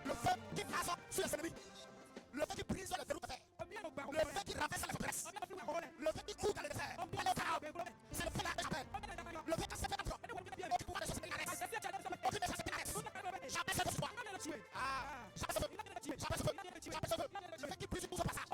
Le feu qui passe sur les ennemis. Le feu qui brise les verrous de fer. Le feu qui renverse les forteresses. Le feu qui court dans les déserts. C'est le feu là que j'appelle. Le feu qui se fait dans le et qui pouvoir les choses qui l'arrêtent. Aucune des choses qui l'arrêtent. Jamais ce feu. Jamais ce feu. Jamais ce feu. Jamais ce feu. Le feu qui brise tout ce passage.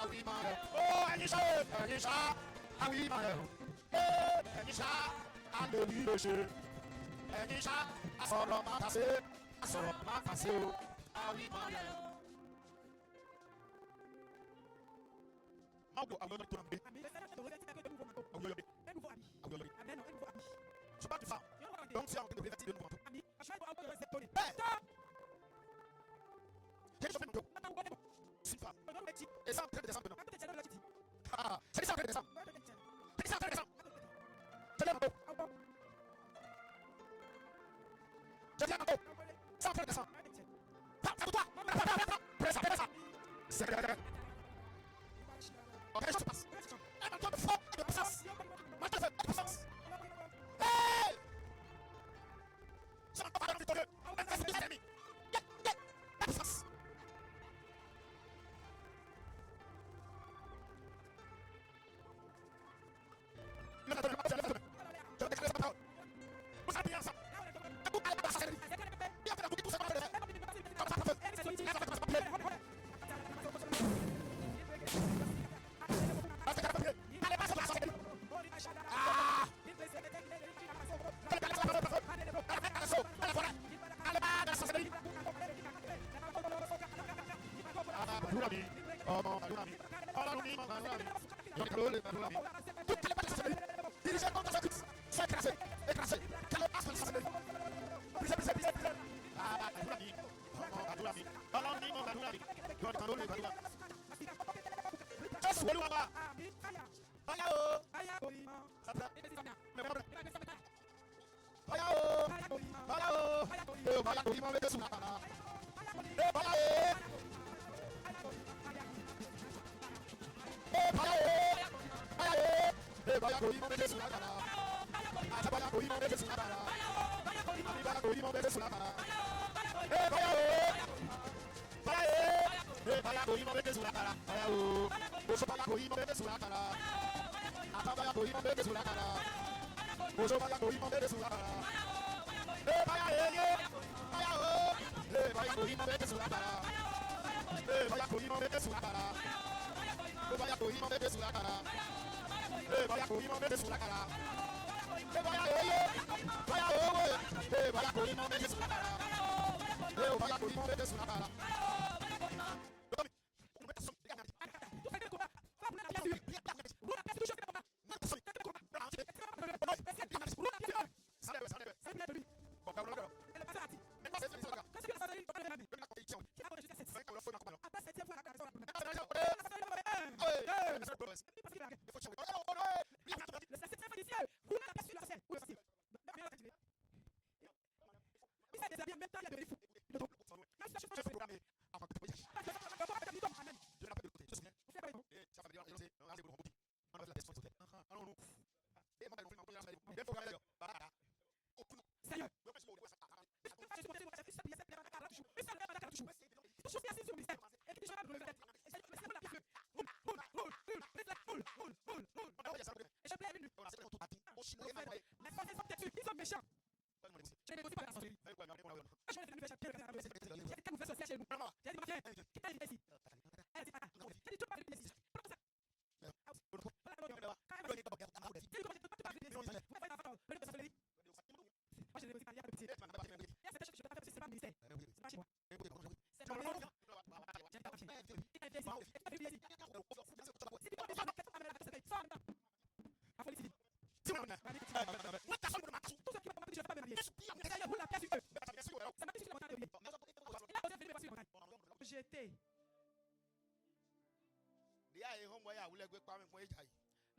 ah oui, Maël. Oh, Anisha, ah oui, Maël. Anisha, ah le lieu, Anisha, ah son homme passé, ah son homme passé, ah oui, Maël. Mago, ah oui, Maël. Je parle de femme. Donc, c'est en train de revêtir de nouveau. J'ai chauffé mon dos. C'est une femme. Et ça en train de descendre maintenant. Ah, c'est ça en train de descendre. C'est ça en train de descendre. Je lève mon dos. Je lève mon dos. Ça en train de descendre. Toi. Prends ça. C'est bien. Ok, je te passe. Un manteau de foi et de puissance. Manteau de puissance. Hey! C'est un combat victorieux. On va faire des ennemis. La puissance. Je vais déclarer sa parole. Vous allez prier ensemble. Vous allez passer la nuit. Bien fait, vous dites tout ça. Comme ça, allez, passe la sorcellerie. Ah! Dirigez contre ce Christ. Sois écrasé. Quelle est la sorcellerie? Brisez.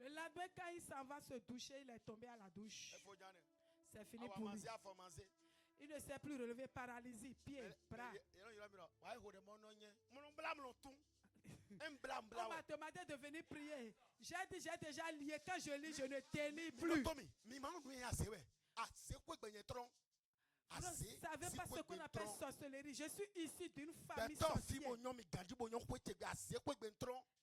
Le lendemain, quand il s'en va se doucher, il est tombé à la douche. C'est fini pour lui. Il ne sait plus relever, paralysie, pieds, bras. On m'a demandé de venir prier. J'ai dit, j'ai déjà lié. Quand je lis, je ne tenais plus. Vous ne savez pas ce qu'on appelle sorcellerie. Je suis ici d'une famille sorcière.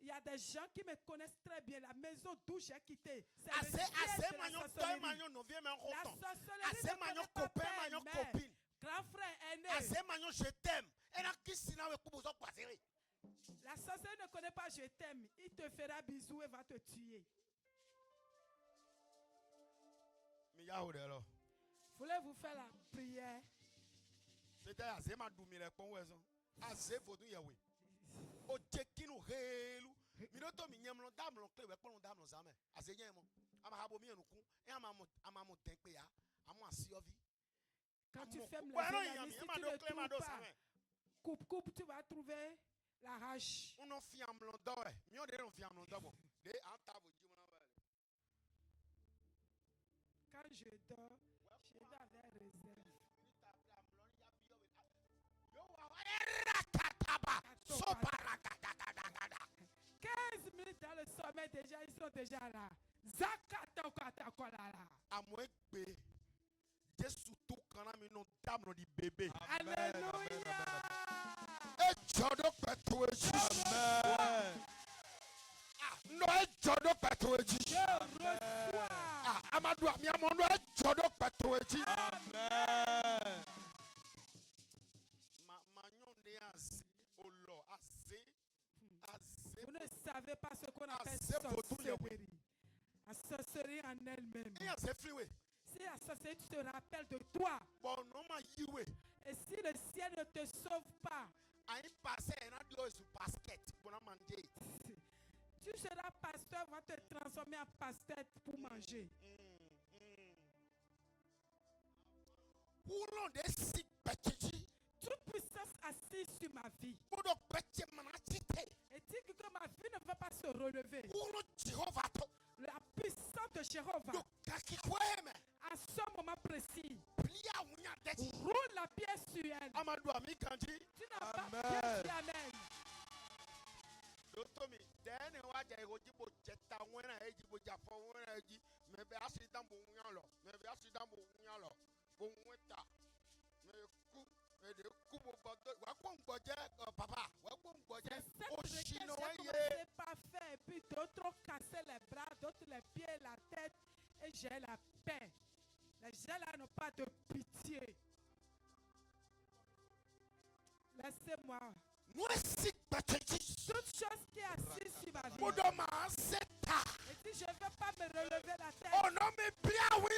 Il y a des gens qui me connaissent très bien. La maison d'où j'ai quitté. C'est le siège de la sorcellerie. La sorcellerie ne connaît pas père et mère. Grand frère aîné. La sorcellerie ne connaît pas je t'aime. te fera bisou et va te tuer. Voulez-vous faire la prière? Quand tu fermes les yeux, si tu ne trouves pas, coupe, tu vas trouver la hache. Quand je dors avec réserve. 15 minutes dans le sommet, déjà, ils sont déjà là. Alléluia. Vous ne savez pas ce qu'on appelle sorcellerie. La sorcellerie en elle-même. Si la sorcellerie, tu te rappelles de toi. Et si le ciel ne te sauve pas, tu seras pasteur, va te transformer en pasteur pour manger. Toute puissance assise sur ma vie. Et dit que ma vie ne va pas se relever. La puissance de Jéhovah, à ce moment précis, roule la pièce sur elle. Tu n'as pas bien dit amen. C'est pas fait. Et puis d'autres ont cassé les bras, d'autres les pieds, la tête. Et j'ai la paix. Les gens là n'ont pas de pitié. Laissez-moi. Toute chose qui est assise sur ma vie. Et si je ne veux pas me relever la tête. Oh non, mais bien, oui,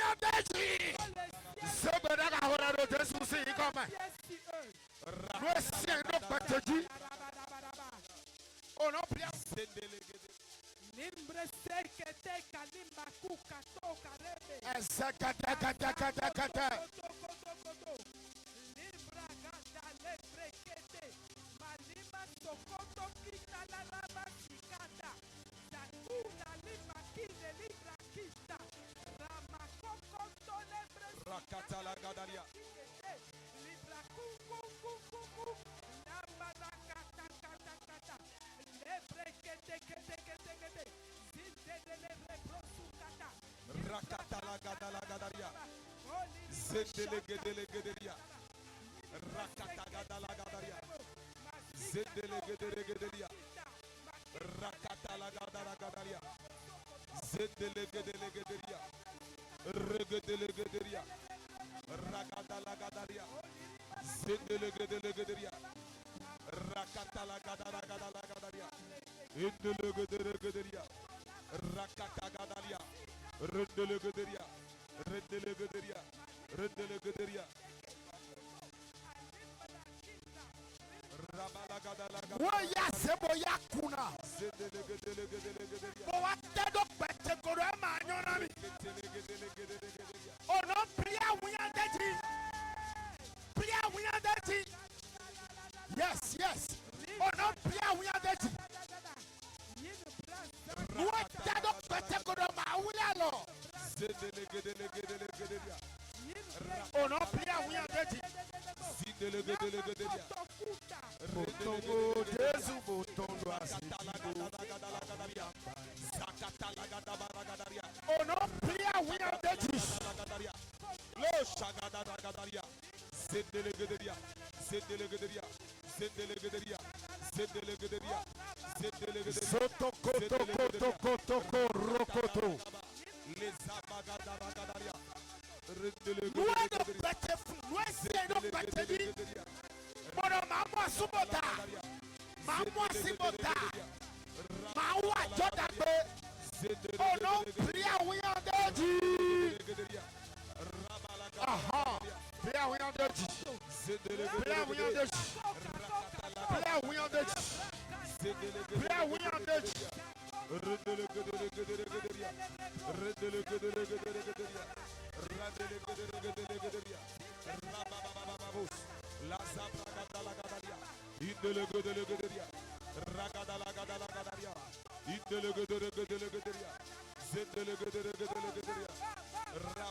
Yes, yes. Oh non, Pia, we are dead. What that of Patagonoma, we are no. Oh non, Pia, we are dead. Botongo, Jesus, Botongo, oh non, Pia, we are dead. Lo Shagada Gadaria. Zedelegeria, Zedelegeria, Zedelegeria, Zedelegeria, Zedelegeria, Sotokoto, Koto, Rokoto, les Abagadaria, Redelegeria, Zedelegeria, Mama Subota, Mama Sibota, Mawa Oh non, prière oui en dédi. Aha. Prière oui en dédi. Prière oui en dédi. Prière oui en dédi. Prière oui en dédi.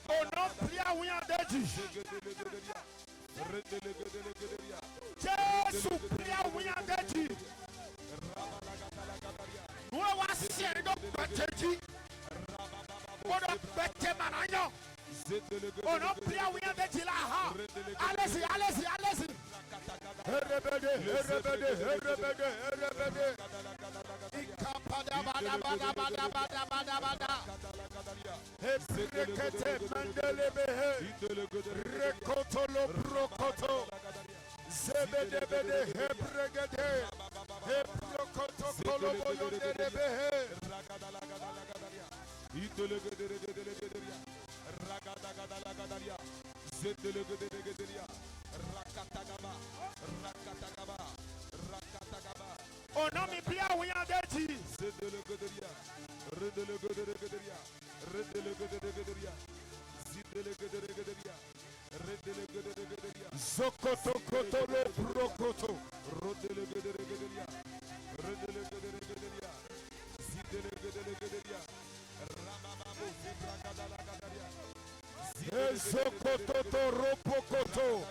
Oh non, prière oui en dédi. Jésus, prière oui en dédi. Nous avons sien de bâti. On a bâti managnon. Oh non, prière oui en dédi là. Allez-y, allez-y, allez-y. Rebede. Ikapada bada. Ebrekete mandelebe. Rekoto lo brokoto. Zebedebede hebregede. Hebrokoto kolobo yondelebe. Oh non, mi plia oui en dédi. Zokoto koto le brokoto. Zokoto to ropokoto.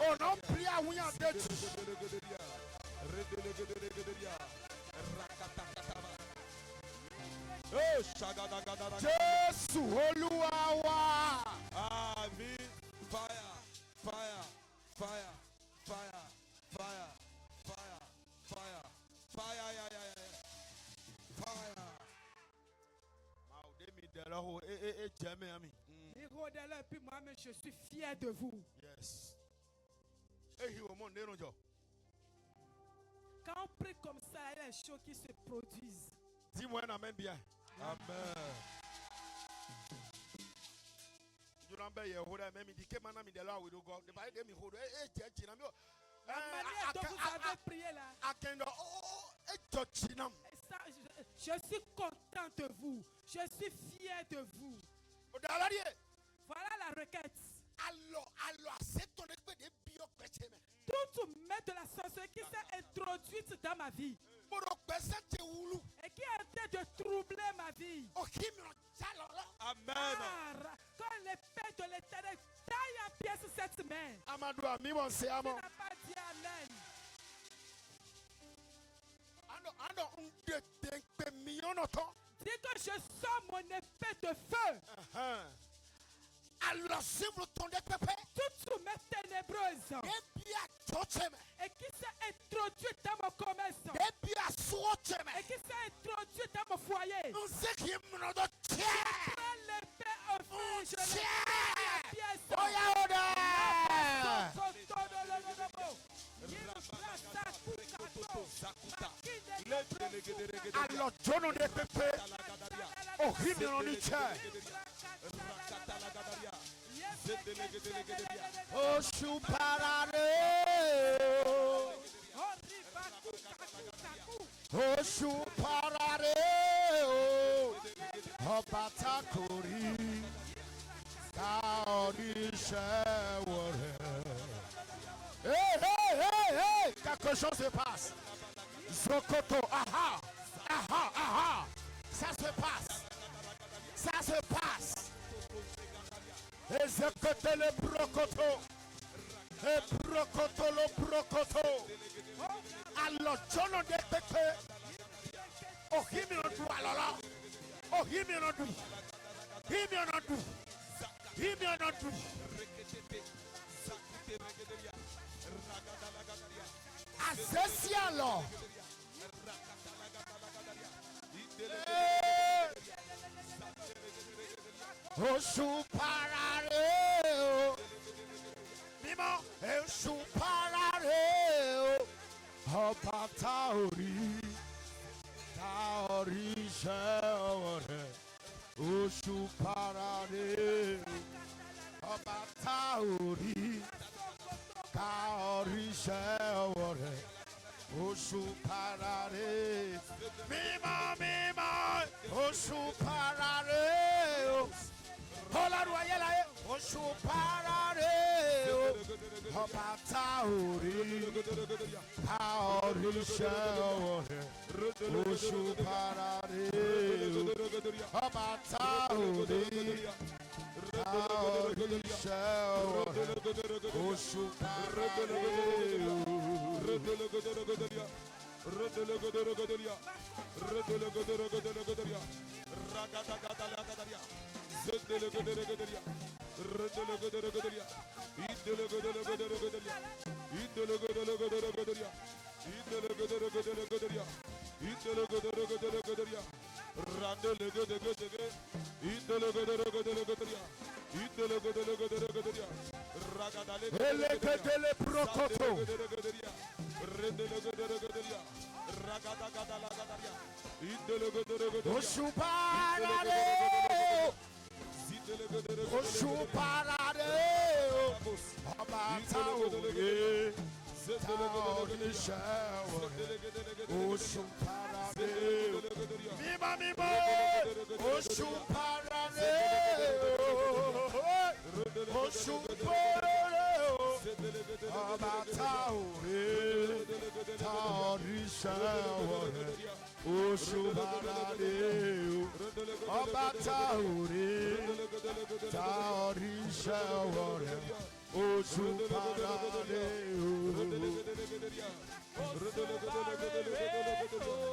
Oh non, plia oui en dédi. Jésus, Oluwawa. Amen. Fire. Puis moi-même, je suis fier de vous. Yes. Quand on prie comme ça, il y a des choses qui se produisent. Dis-moi un amen bien. Amen. La manière dont vous avez prié là, ça, je suis content de vous. Je suis fier de vous. Voilà la requête. Toute main de la sorcellerie qui s'est introduite dans ma vie et qui a été de troubler ma vie. Amen. Quand l'épée de l'Éternel taille en pièces cette main, tu n'as pas dit amen. Dis que je sors mon épée de feu. Toute soumette ténébreuse et qui s'est introduite dans mon commerce et qui s'est introduite dans mon foyer. Je prends l'épée au feu, je le mets à pièce. Alors, John on est pépé. Oh, il on est oh, chouparare. Oh, chouparare. Oh, patakuri. Kaori shewore. Hey, quelque chose se passe. Zokoto, aha. Ça se passe. Ezekete le brokoto. E brokoto lo brokoto. Alors, John de pepe. Oh, him on do alala. Oh, him on do. Asesialo. Oshuparare. Mimo, Oshuparare. Hopatauri. Taori. shawore. Oshu parare. Mima. Oshu parare. Hola royela. Oshu parare. Ọba taori. Taori shawore. Oshu parare. Ọba taori. Taori shawore. Oshu parare.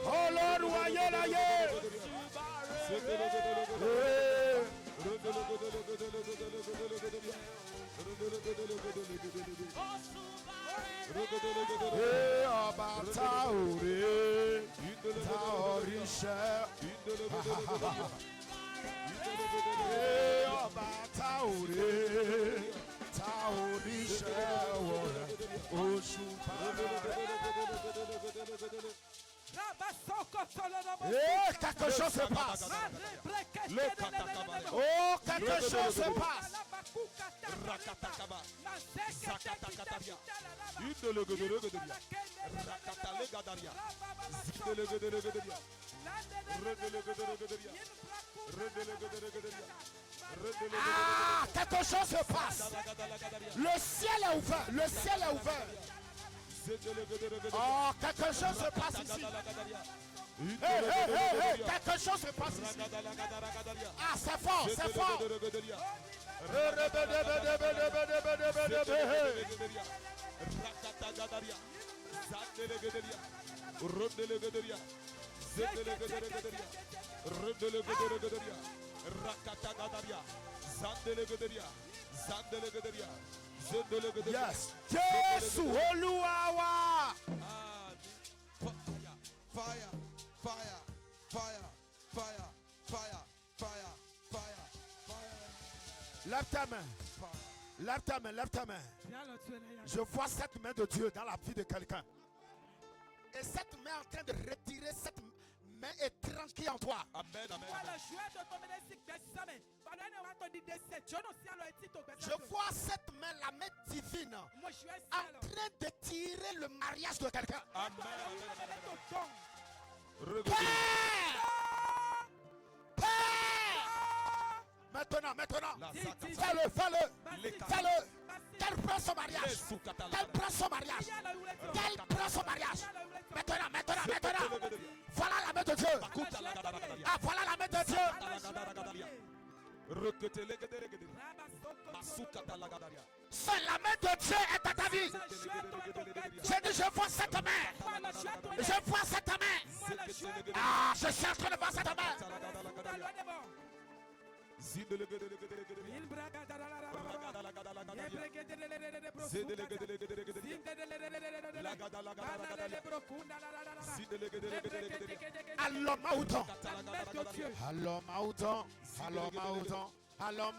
Oh Lord, quelque chose se passe. Oh, quelque chose se passe. Ah, quelque chose se passe. Le ciel est ouvert. Le ciel est ouvert. Oh, quelque chose se passe ici. Hey, quelque chose se passe ici. Ah, c'est fort, c'est fort. Yes. Jésus, Oluwawa. Fire. Lève ta main. Lève ta main, lève ta main. Je vois cette main de Dieu dans la vie de quelqu'un. Et cette main est en train de retirer cette main étrange qui est en toi. Amen. Je vois cette main, la main divine, en train de tirer le mariage de quelqu'un. Maintenant, fais-le. Qu'elle prend son mariage. Maintenant. Voilà la main de Dieu. Ah, voilà la main de Dieu. Seule la main de Dieu est à ta vie. J'ai dit, je vois cette main. Ah, je suis en train de voir cette main. Alors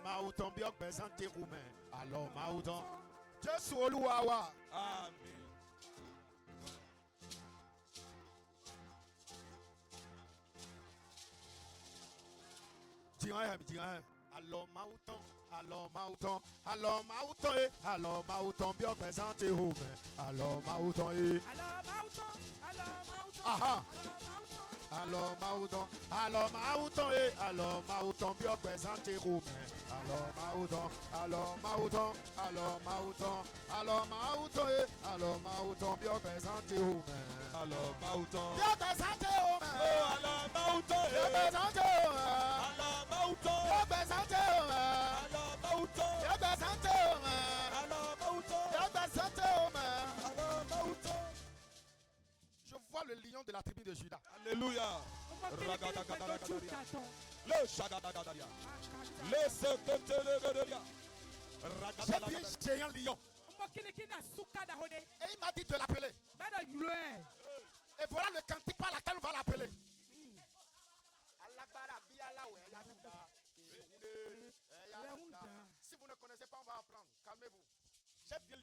Maouton biok bezante roumain. Alors Maouton. Jésus Oluwawa. Amen. Dis rien. Alors mauton, alors mauton, alors mauton, alors mauton, bien présenté au main. Alors mauton, Alors mauton, alors mauton. aha. Alors mauton, alors mauton, alors mauton, bien présenté au main. Alors mauton, alors mauton, alors mauton, alors mauton, alors mauton, bien présenté au main. Alors, Mauton. Bien présenté au main. Oh, alors, Mauton. Bien présenté au main. Alors, Mauton. Bien présenté au main. Alors, Mauton. Bien présenté au main. Alors, Mauton. Bien présenté au main. Alors, Mauton. Je vois le lion de la tribu de Judas. Alléluia. Ragadagadagadagadia. Le Shagadagadadia. Le Seketelegadadia. J'ai vu Ragadagadadia. un géant lion. Et il m'a dit de l'appeler. Et voilà le cantique par lequel on va l'appeler. Si vous ne connaissez pas, on va apprendre. Calmez-vous. J'ai vu le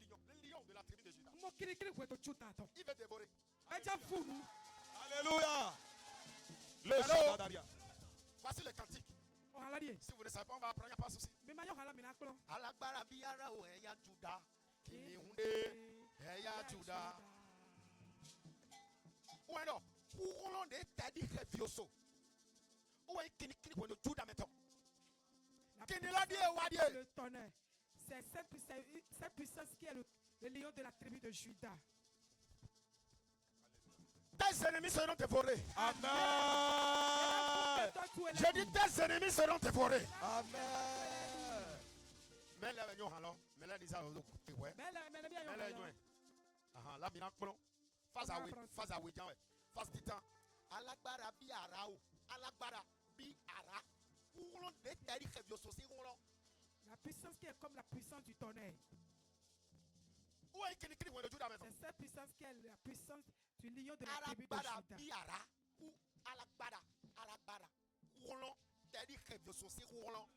lion de la tribu de Judas. Il veut dévorer. Alléluia. Le Hello. Shagadagadadia. Voici le cantique. Si vous ne savez pas, on va apprendre, il n'y a pas de souci. Alagbara biara o eya Juda. Kiniunde eya Juda. Bueno, uno de tadi revioso. Ou est kini kini when Juda meto. Le tonnerre. C'est cette puissance qui est le lion de la tribu de Judas. Tes ennemis seront dévorés. Amen. Je dis tes ennemis seront dévorés. Amen. Mais là, nous allons. Mais là, nous allons. Mais là, nous. Ah, là, bien encore. Face à oui, face à oui, face titan. Alagbara bi ara o. Alagbara bi ara. Uno de tadi revioso si uno. La puissance qui est comme la puissance du tonnerre. Où est kini kini when Juda meto. C'est cette puissance qui est la puissance du lion de la tribu de Alagbara Judas. bi ara. Ou alagbara. Uno tadi revioso si uno.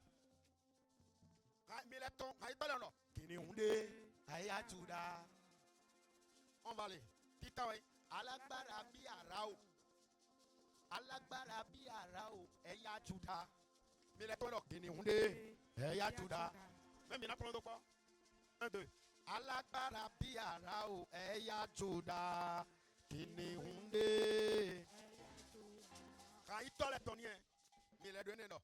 Mais les tons, kini unde aya Juda. On va aller. Titan oui. Alagbara bi ara o. Alagbara bi ara o eya Juda. Mais les tons kini unde eya Juda. Même il n'a pas de quoi. 1 2. Alagbara bi ara o eya Juda. Kini unde. Quand il tole tonien. Mais les deux non.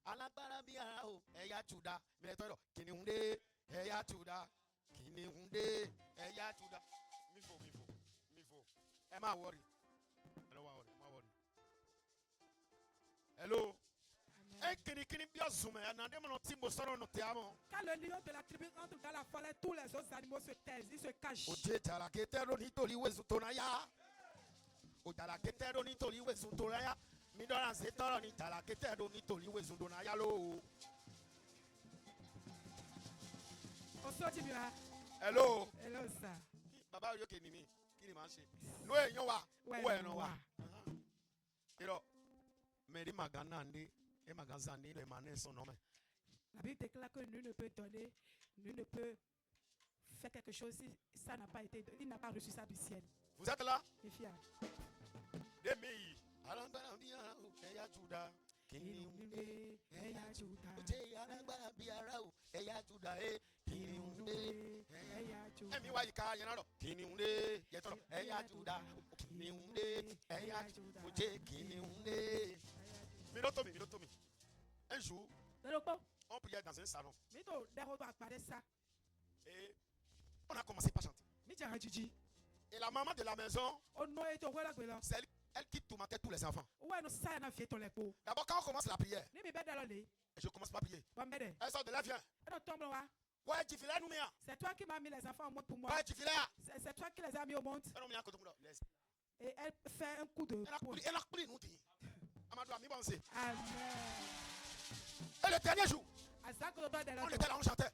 Alagbara bi ara o eya Juda. Mais les tons kini unde eya Juda. Kini unde eya Juda. Mifo. Am I worried? Hello. Quand le lion de la tribu entre dans la forêt, tous les autres animaux se taisent, ils se cachent. On sort du bureau. Hello. Hello, ça. Baba yo kenimi. Kini ma se. No eyan wa. Ouais, non, wa. Iro. Meri magana ndi. E magaza ndi le mané son nom. La Bible déclare que nul ne peut donner, nul ne peut faire quelque chose si ça n'a pas été, il n'a pas reçu ça du ciel. Vous êtes là? Les filles. Demi. Alambara biara o eya Juda. Kini unde eya Juda. Oje alambara biara o eya Juda kini unde eya Juda. Emi wa yika yan ro. Kini unde yetoro eya Juda. Kini unde eya Juda. Oje kini unde. Mirotomi. Un jour, on priait dans un salon. Et on a commencé par chanter. Et la maman de la maison, c'est elle qui tourmentait tous les enfants. D'abord, quand on commence la prière, je commence par prier. Elle sort de là, viens. Ouais, tu fais là, nous, c'est toi qui m'as mis les enfants au monde pour moi. Ouais, tu fais là. C'est toi qui les as mis au monde. Et elle fait un coup de. Elle a pris nous. Amen. Et le dernier jour, on était là, on chantait.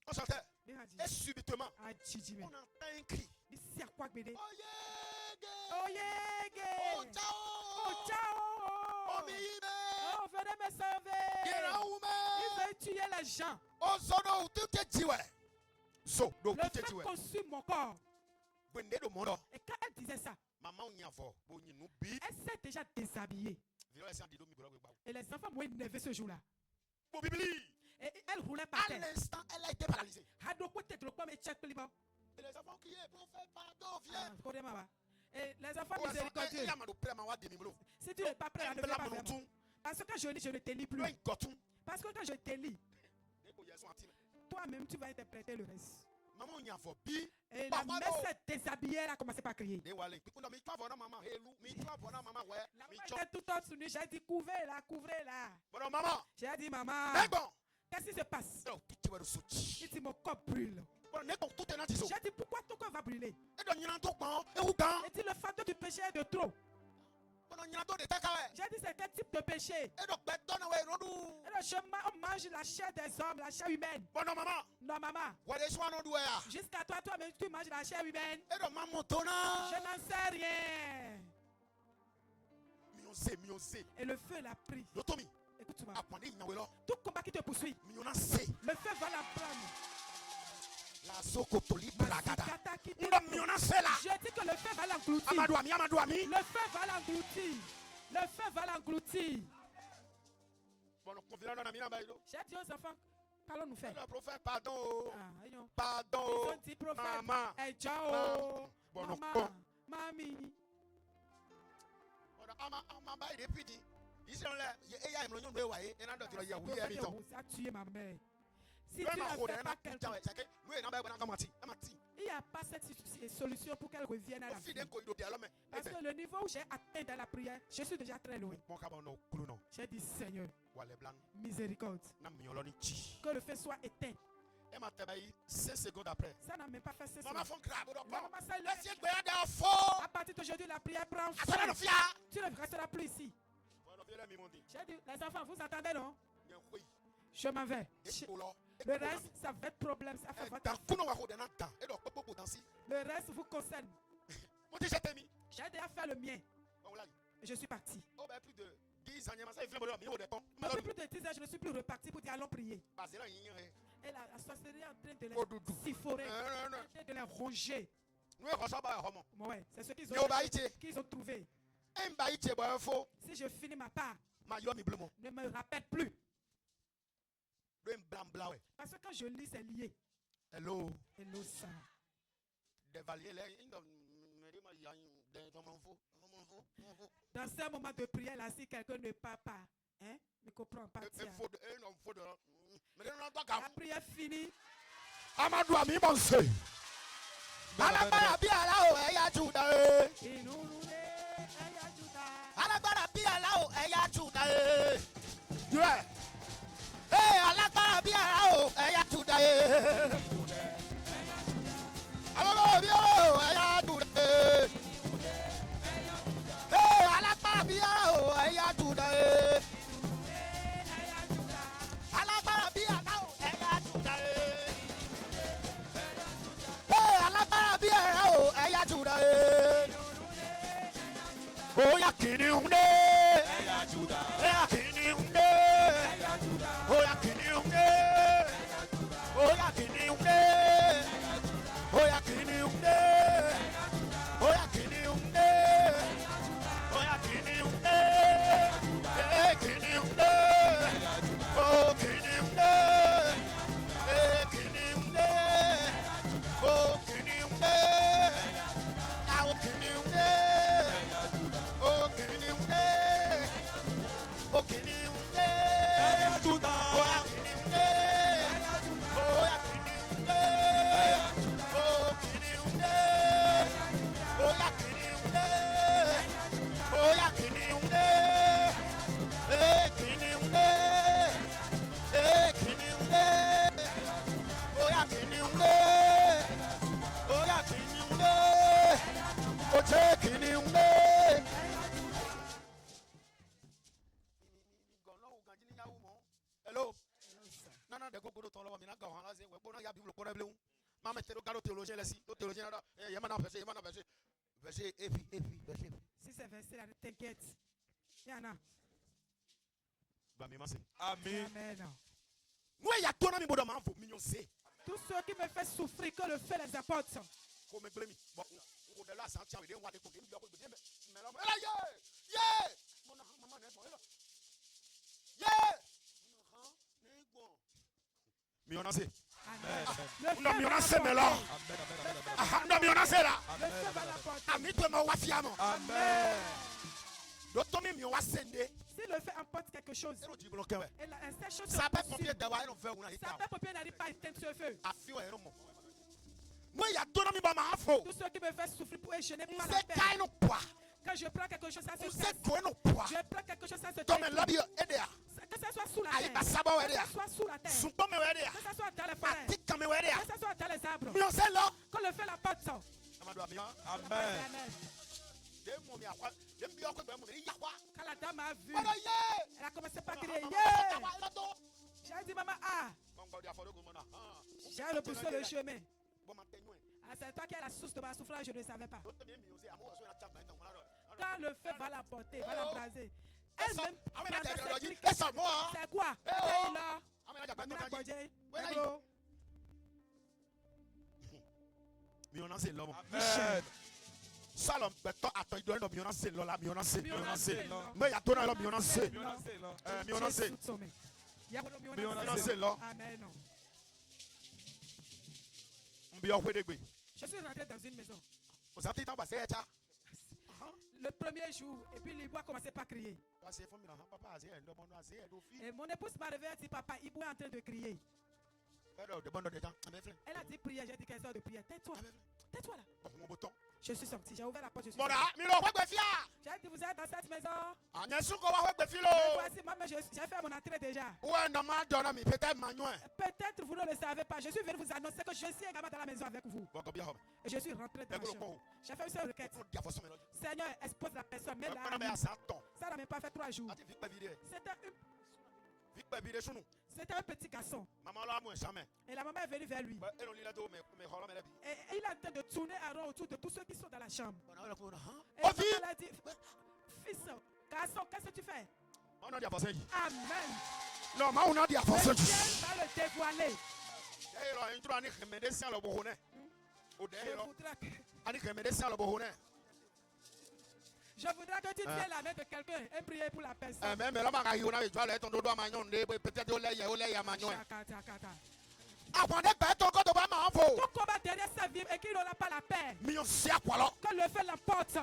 On chantait. Et subitement, on entend un cri. Oyege! Oh, ciao! Oh, ciao! Oh, miime! Oh, venez me sauver! Il veut tuer les gens. Oh, sono, tu te tues. So, donc le tu te fait tues. consume mon corps. Et quand elle disait ça, elle s'est déjà déshabillée. Et les enfants m'ont énervé ce jour-là. Et elle roulait par À terre. l'instant, elle a été paralysée. Et les enfants criaient, prophète, pardon, viens. Et les enfants miséricordieux. Si tu n'es pas prêt, ne viens pas vers moi. Parce que quand je lis, je ne te lis plus. Parce que quand je te lis, toi-même, tu vas interpréter le reste. Et la mère s'est déshabillée, elle a commencé par crier. La maman était tout en nu. J'ai dit, couvrez-la, couvrez-la. J'ai dit, maman, qu'est-ce qui se passe? Il dit, mon corps brûle. J'ai dit, pourquoi ton corps va brûler? Il dit, le facteur du péché est de trop. J'ai dit, c'est quel type de péché? Et le chemin, on mange la chair des hommes, la chair humaine. Non, maman. Jusqu'à toi, toi-même, tu manges la chair humaine. Je n'en sais rien. Et le feu l'a pris. Écoute-moi. Tout combat qui te poursuit, le feu va la prendre. Je dis que le feu va l'engloutir. Le feu va l'engloutir. Le feu va l'engloutir. J'ai dit aux enfants, qu'allons-nous faire? Pardon. Pardon. Ils ont dit, prophète, Maman. hey, ciao. Maman. Mamie. A tué ma mère. Si tu ne fais pas quelque chose, il n'y a pas cette solution pour qu'elle revienne à la vie. Parce que le niveau où j'ai atteint dans la prière, je suis déjà très loin. J'ai dit, Seigneur, miséricorde, que le feu soit éteint. 5 secondes après. Ça n'a même pas fait 5 Maman secondes. Maman, À partir d'aujourd'hui, la prière prend fin. Tu ne resteras plus ici. J'ai dit, les enfants, vous entendez, non? Je m'en vais. Le reste, ça va être problème. Ça fait votre affaire. Le reste vous concerne. J'ai déjà fait le mien. Et je suis parti. Depuis plus de 10 ans, je ne suis plus reparti pour dire allons prier. Et la sorcellerie est en train de les siforer, en train de les ronger. Ouais, c'est ce qu'ils ont trouvé. Si je finis ma part, ne me rappelle plus. Parce que quand je lis, c'est lié. Hello, ça. Dans ce moment de prière, là, si quelqu'un ne parle pas, hein, ne comprend pas. La prière finie. Amadou Ami Monse. Alagbara bi ala o eya juda e. Alagbara bi ala o eya juda e. Yeah. Alagbara bi ala o eya juda e. Alagbara bi ala o eya juda e. Alagbara bi ala o eya juda e. Alagbara bi ala o eya juda e. Alagbara bi ala o eya juda e. Oya kìnìún dé. Eya juda. Oya kìnìún dé. Oya kìnìún dé. Oya kìnìún dé. Oya kìnìún dé. Oya kìnìún dé. Oya kìnìún dé. Kìnìún dé. Oh kìnìún dé. Kìnìún dé. Oh kìnìún dé. Àwọn kìnìún dé. Oh kìnìún dé. Oh kìnìún dé. Oya kìnìún dé. Oya kìnìún dé. Oh kìnìún dé. Oya kìnìún dé. Oya kìnìún dé. Kìnìún dé. Kìnìún dé. Oya kìnìún dé. Oya kìnìún dé. Oje kìnìún dé. Hello. Nana de gogo ton lo mi na ga han la se we bona ya bible ko reble un. Mama te do garo théologien la si. Théologien là. Ya mana verset, verset verset. Si c'est verset là, t'inquiète. Yana. Amen. Amen. Moi ya tona mi bodo ma fo mignon c'est. Tous ceux qui me font souffrir, que le feu les apporte. Ko me blemi. Bon, on de la santia we de wa de ko de ko de mais là yeah. Mon maman ne bon là. Yeah. Mionnancé. Le Non, feu mionnancé, va mais la là. porter. Ah, non, mionnancé là. Le feu va la porter. Ami, toi, ma wafiamo. Amen. D'automi, mionnancé. Si le feu emporte quelque chose, et cette chose Ça peut se pompier poursuit, d'avoir un feu. sapeur-pompier n'arrive pas à éteindre ce feu. Moi, il y a deux noms qui m'ont fait. Tout ce qui me fait souffrir pour je n'ai pas Vous la êtes peine. caïn ou poids. Quand je prends quelque chose, ça se Vous casse. êtes quoi ou poids. Je prends quelque chose, ça se Comme un casse. lobby, aidez. Que ça soit sous la Aïe, terre. pas ça, bon, Que aidez. ça soit sous la terre. Soupe, mais aidez. Que ça soit dans les forêts. Atik, comme aidez. Que ça soit dans les arbres. Mionnancé là. Quand le feu la porte sort. Amen. Amen. Quand la dame a vu, elle a commencé par crier. J'ai dit, maman, j'ai repoussé le chemin. Ah, c'est toi qui as la source de ma souffrance, je ne savais pas. Quand le feu va la porter, va l'embraser. Elle-même, c'est quoi? Mionnancé l'homme. Amen. Salom, attends, il doit être mionnancé là, mionnancé. Mionnancé. Mais il y a ton là, mionnancé. Mionnancé. Mionnancé là. Amen. Je suis rentré dans une maison. Vous avez été passé, Le premier jour, et puis l'Ibo a commencé par crier. Et mon épouse m'a réveillé et a dit, papa, Ibo est en train de crier. Elle a dit prière, j'ai dit qu'elle sort de prière. Tais-toi. Tais-toi là. Je suis sorti, j'ai ouvert la porte, je suis sorti. J'ai dit, vous êtes dans cette maison. Mais voici, moi, j'ai fait mon entrée déjà. Peut-être vous ne le savez pas. Je suis venu vous annoncer que je suis également dans la maison avec vous. Et je suis rentré dans la chambre. J'ai fait une seule requête. Seigneur, expose la personne. Mais là, ça n'a même pas fait 3 jours. C'était un petit garçon. Et la maman est venue vers lui. Et il est en train de tourner à rond autour de tous ceux qui sont dans la chambre. Et la maman a dit, fils, garçon, qu'est-ce que tu fais? Amen. Non, mais on a dit à force. Le ciel va le dévoiler. Je voudrais que tu tiennes la main de quelqu'un et prier pour la personne. Ton combat derrière sa vie et qu'il n'aura pas la paix. Quand le feu l'emporte.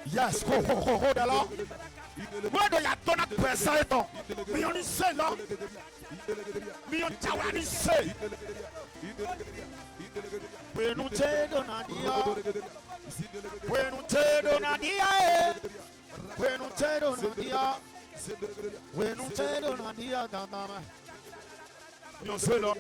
Yes, ho, là. Where do you turn at present? Me only say, no. Me on Tawani say. We no tedo nadia. We no tedo nadia. We no tedo nadia. We no tedo nadia. Dama. Mio selo.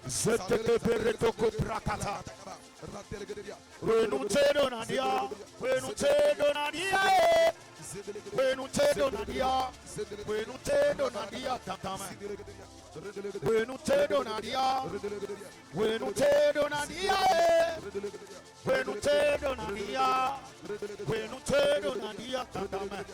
C'était perreto koprakata. Renunciado nadia. Renunciado nadia. Renunciado nadia. Renunciado nadia. Tantama. Renunciado nadia. Renunciado nadia. Renunciado nadia. Renunciado nadia. Tantama.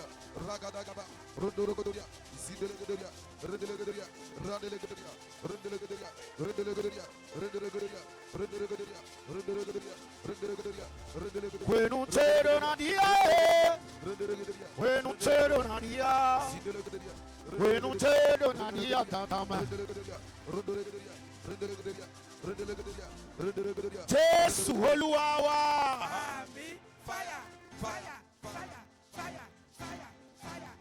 Renunciado nadia. Renunciado nadia. Renunciado nadia. Tantama. Jesu Olúwa. Amen. Fire. Fire. Fire. Fire. Fire. Fire.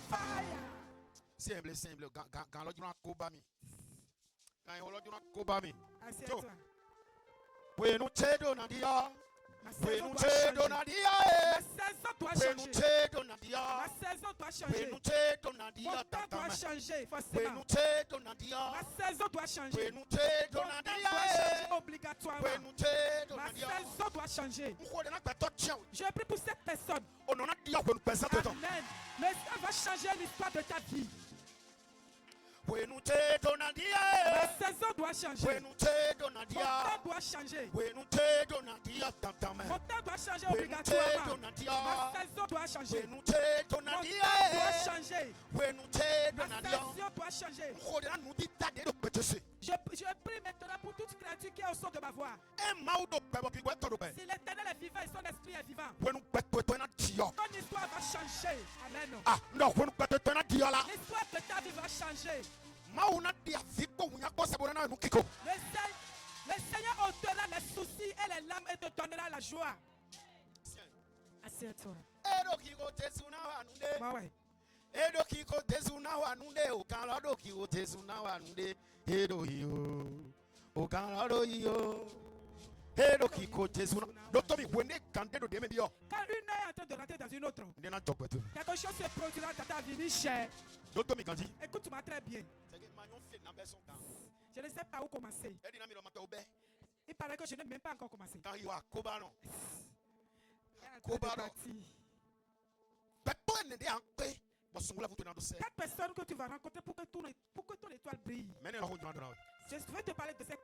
Fire. Simple. Quand l'autre n'a pas mis. Quand l'autre n'a pas mis. Assieds-toi. Renunciado nadia. Ma saison doit Wenute changer. donadia Ma saison doit changer. Wenute donadia Ma saison doit changer. Wenute Mon donadia temps doit tatame changer, forcément. Wenute donadia Ma saison doit changer. Wenute Mon temps doit donadia changer obligatoirement. Wenute Ma donadia saison doit changer. Mkhode na gbeto tian Je prie pour cette personne. onona dia kwenu pesa teto Amen. Mais ça va changer l'histoire de ta vie. Wenute donadia Ma saison doit changer. Wenute Mon donadia temps doit changer. Wenute donadia tatame Mon temps doit changer Wenute obligatoirement. donadia Ma saison doit changer. Wenute Mon temps donadia doit changer. Wenute Ma donadia saison doit changer. Mkhode na nudi tade do petese Je prie maintenant pour toute créature qui est au son de ma voix. e maudo bebo ki gbeto do be Si l'éternel est vivant et son esprit est vivant, wenu gbeto to na dio ton histoire va changer. Amen. ah no wenu gbeto to na dio la L'histoire de ta vie va changer. mauna dia viko unya ko sabona na mukiko Le Seigneur ôtera les soucis et les larmes et te donnera la joie. Assieds-toi. edo kiko tesuna wanunde Bah ouais. edo kiko tesuna wanunde okala do kiko tesuna wanunde edo yo okala do yo edo kiko tesuna docteur mi wende kande do deme bio Quand une est en train de rentrer dans une autre, ndena jogbeto quelque chose se produira dans ta vie, Michel. docteur mi kandi Écoute-moi très bien. sege manyon fait na beson kan Je ne sais pas où commencer. edi na mi do mato be Il paraît que je n'ai même pas encore commencé. kan yo akoba no Elle est en train de Kobaro. partir. beto ene de anpe bosungula futu na do se 4 personnes que tu vas rencontrer pour que ton étoile brille. mene lo hunjuma do na Je vais te parler de ces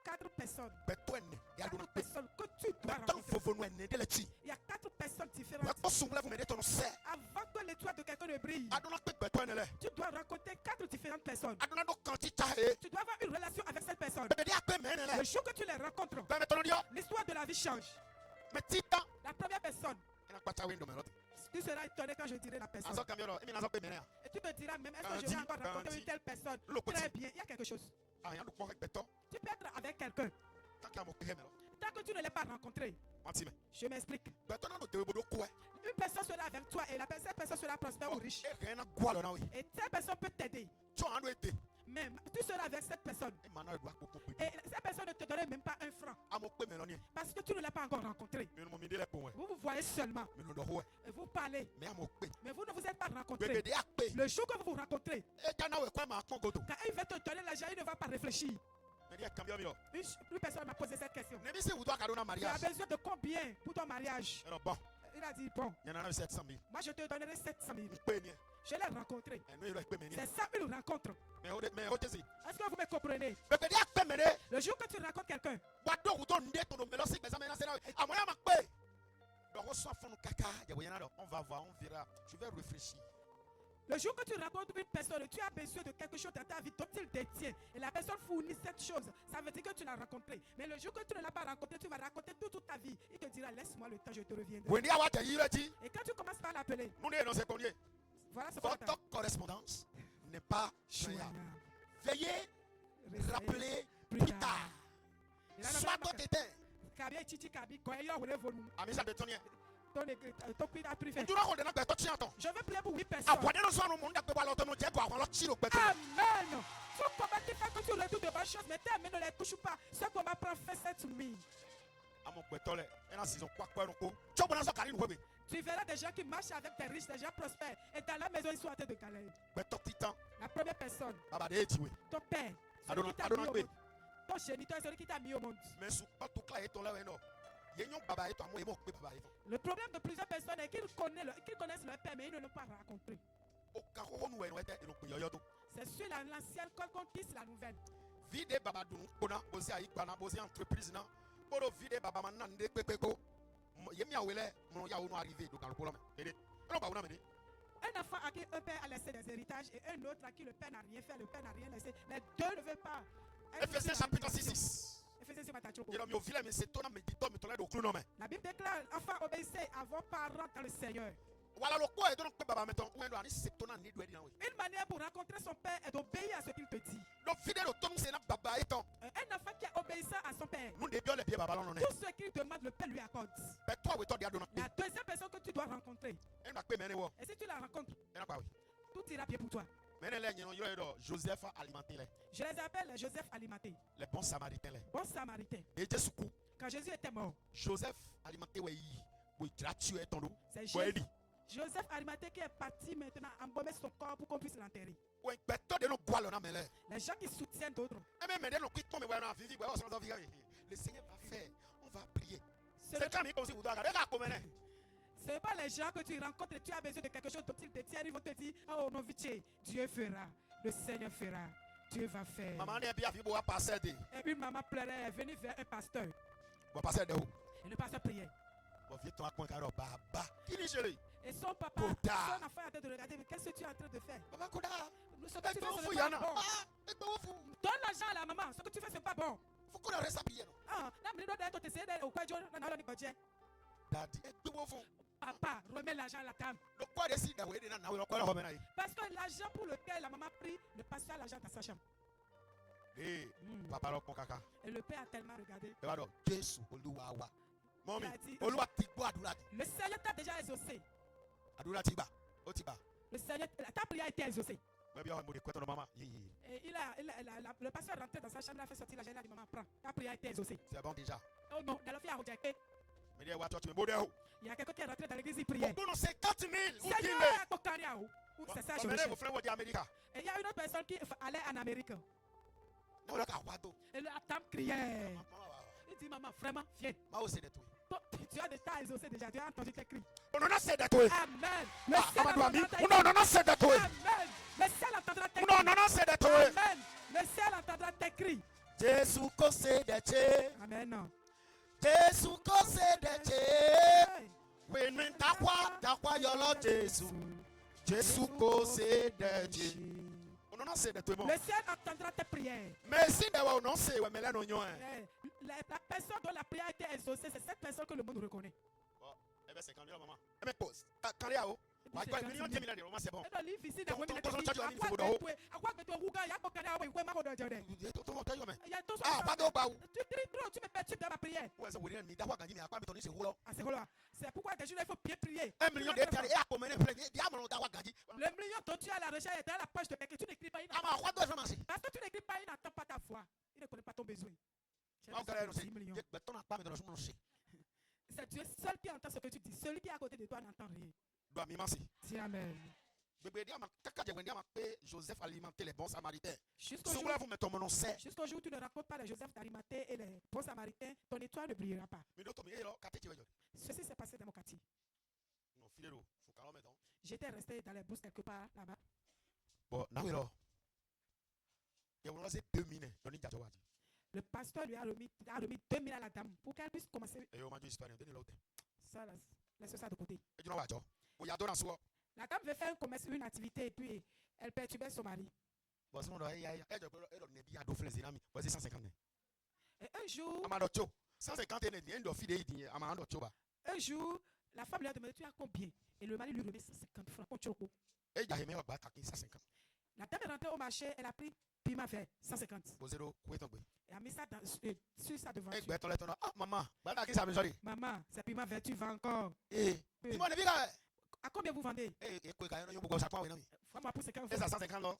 4 personnes. beto ene ya do 4 na pe personnes que tu dois beto rencontrer. fofo no ene de le chi Il y a 4 personnes différentes. beto sungula fu mene to no se Avant que l'étoile de quelqu'un ne brille, adona pe beto ene le tu dois rencontrer 4 différentes personnes. adona do kanti chahe Tu dois avoir une relation avec cette personne. bebe dia pe mene Le le jour que tu les rencontres, be me to no dio l'histoire de la vie change. me tita La première personne, ina kwacha window me lot tu seras étonné quand je dirai la personne. aso kamero imi na so pe mene Et tu me diras même, est-ce que je Kandi, vais encore rencontrer kandi. une telle personne? Lo petit. Très bien, il y a quelque chose. ah ya do kwa beto Tu peux être avec quelqu'un. taka mo pe melo Tant que tu ne l'as pas rencontré, mati me je m'explique. beto na do te bodo ko Une personne sera avec toi et cette personne sera prospère ou riche. e re na gwa lo na we Et cette personne peut t'aider. cho ando ete Mais tu seras avec cette personne. e mana do akoko pe Et cette personne ne te donnerait même pas un franc. amo pe melo ni Parce que tu ne l'as pas encore rencontré. me no mo mi de le po we Vous vous voyez seulement. me no do ho Et vous parlez. me amo pe Mais vous ne vous êtes pas bebe rencontrés. de akpe Le jour que vous vous rencontrez, e jana we kwa ma kon goto quand il va te donner l'argent, il ne va pas réfléchir. me dia cambio mi lo Une personne m'a posé cette question. ne bi se wudo akado na Tu as mariage besoin de combien pour ton mariage? e no bon Il a dit, bon, yana na 700,000 moi je te donnerai 700 000. pe ni Je l'ai rencontré. e no iro pe me ni C'est ça une rencontre. me o tesi Est-ce que vous me comprenez? bebe de akpe mene Le jour que tu rencontres quelqu'un, wado wudo nde to no melo si gbesa me na se na amoya ma pe do ho so afunu kaka je wo yana do on va voir on verra je vais réfléchir le jour que tu rencontres une personne, tu as besoin de quelque chose dans ta vie dont il détient. Et la personne fournit cette chose. Ça veut dire que tu l'as rencontré. Mais le jour que tu ne l'as pas rencontré, tu vas raconter toute ta vie. Il te dira, laisse-moi le temps, je te reviendrai. wendi awa te yire ti Et quand tu commences par l'appeler, nous ne non c'est combien voilà ce qu'on votre attend. correspondance n'est pas joignable veuillez rappeler Plus plus tard. tard Il a soit nommé ton déteint Kabi et Chichi Kabi, quand il y a un volume, amisa de tonien ton cuir a privé. tu dois qu'on donne to tian ton Je veux prier pour 8 personnes. abode no so no mo ndagbe wa lo to no je go awon lo chi ro pe Amen. Faut combattre pas que tu retournes de bonnes choses, mais tes mains ne les touchent pas. Ce qu'on m'a professé to me. amo pe to le e na season kwa kwa ko cho bona so kari nu we Tu verras des gens qui marchent avec des riches, des gens prospères. Et dans la maison, ils sont en train de galérer. pe to titan La première personne, baba de eti we ton père, I celui don't qui t'a know mis au wait. monde. Ton géniteur, celui qui t'a mis au monde. mais su pa to kla e to le we no ye nyon baba e to amo e mo pe baba e to Le problème de plusieurs personnes est qu'ils connaissent leur père, mais ils ne l'ont pas rencontré. o ka ho nu we no e te e no pe yoyo to C'est sur l'ancienne qu'on tisse la nouvelle. vide baba dunu kona bosi ayi pana bosi entreprise na boro vide baba man na nde pepe ko yemi awele mo ya onu arrivé do kan ko lo me ede no ba wona me de Un enfant à qui un père a laissé des héritages et un autre à qui le père n'a rien fait, le père n'a rien laissé. Les deux ne veulent pas. Ephésiens chapitre 6 Ephésiens c'est Matachoko. yero mi o vile me se to na me dito me to le do kru no me La Bible déclare, enfant obéissez à vos parents dans le Seigneur. wala lo ko e do no pe baba me ton we do ani se to na ni do e di na we Une manière pour rencontrer son père est d'obéir à ce qu'il te dit. do vide do to se na baba e ton Un enfant qui est obéissant à son père, nu de bio le bie baba lo no ne tout ce qu'il demande, le père lui accorde. pe to we to dia do na pe La deuxième personne que tu dois rencontrer, e na pe me ne wo et si tu la rencontres, e na pa we tout ira bien pour toi. me ne le nyen yo do Joseph alimenter le Je les appelle les Joseph alimentés, les bons samaritains le bons samaritains. e Jesu ku Quand Jésus était mort, Joseph alimenté c'est Joseph Arimathée qui est parti maintenant embaumer son corps pour qu'on puisse l'enterrer. Les gens qui soutiennent d'autres. Le Seigneur va faire. On va prier. Ce n'est pas les gens que tu rencontres et tu as besoin de quelque chose dont ils te tiennent. Ils vont te dire, oh non, vite, Dieu fera. Le Seigneur fera. Dieu va faire. Et une maman pleurait, elle est venue vers un pasteur. Et le pasteur priait. Et son papa, son enfant est en train de regarder, mais qu'est-ce que tu es en train de faire? Ce que tu fais, ce n'est pas bon. Donne l'argent à la maman, ce que tu fais, ce n'est pas bon. Papa, remets l'argent à la table. Parce que l'argent pour lequel la maman prie, le pasteur a l'argent dans sa chambre. Et le père a tellement regardé. Il a dit, le Seigneur t'a déjà exaucé. Le Seigneur, ta prière a été exaucée. Et le pasteur est rentré dans sa chambre, il a fait sortir l'argent, il a dit, maman, prends. Ta prière a été exaucée. C'est bon déjà. Oh non, la fille a rejeté. Il y a quelqu'un qui est rentré dans l'église, il priait. Seigneur, c'est ça, je recherche. Et il y a une autre personne qui allait en Amérique. Et la dame criait. Il dit, maman, vraiment, viens. Tu as déjà exaucé déjà, tu as entendu tes cris. Amen. Le ciel entendra tes cris. Amen. Le ciel entendra tes cris. Amen. Jésus kosedete wenu takwa yolo Jésus Jésus kosedete le ciel entendra tes prières. Mais si la personne dont la prière a été exaucée, c'est cette personne que le monde reconnaît. C'est quand maman. Mais pause. Quand il y a c'est bon. C'est pourquoi déjà il faut bien prier. Le million dont tu as la recherche est dans la poche de quelqu'un. Tu n'écris pas, il parce que tu n'écris pas, il n'entend pas ta foi. Il ne connaît pas ton besoin. C'est Dieu seul qui entend ce que tu dis. Celui qui est à côté de toi n'entend rien. Dis Amen. Joseph alimentait les bons samaritains. Jusqu'au jour où tu ne rencontres pas les Joseph d'Arimathée et les bons samaritains, ton étoile ne brillera pas. Ceci s'est passé dans mon quartier. J'étais resté dans les bourses quelque part là-bas. Le pasteur lui a remis 2000 à la dame pour qu'elle puisse commencer. Ça, laisse ça de côté. La dame veut faire une activité et puis elle perturbait son mari. Et un jour, la femme lui a demandé, tu as combien? Et le mari lui remet 150 francs. La dame est rentrée au marché, elle a pris piment vert, 150. Et a mis ça sur sa devanture. Maman, c'est piment vert, tu vends encore. À combien vous vendez? Moi pour 50 francs.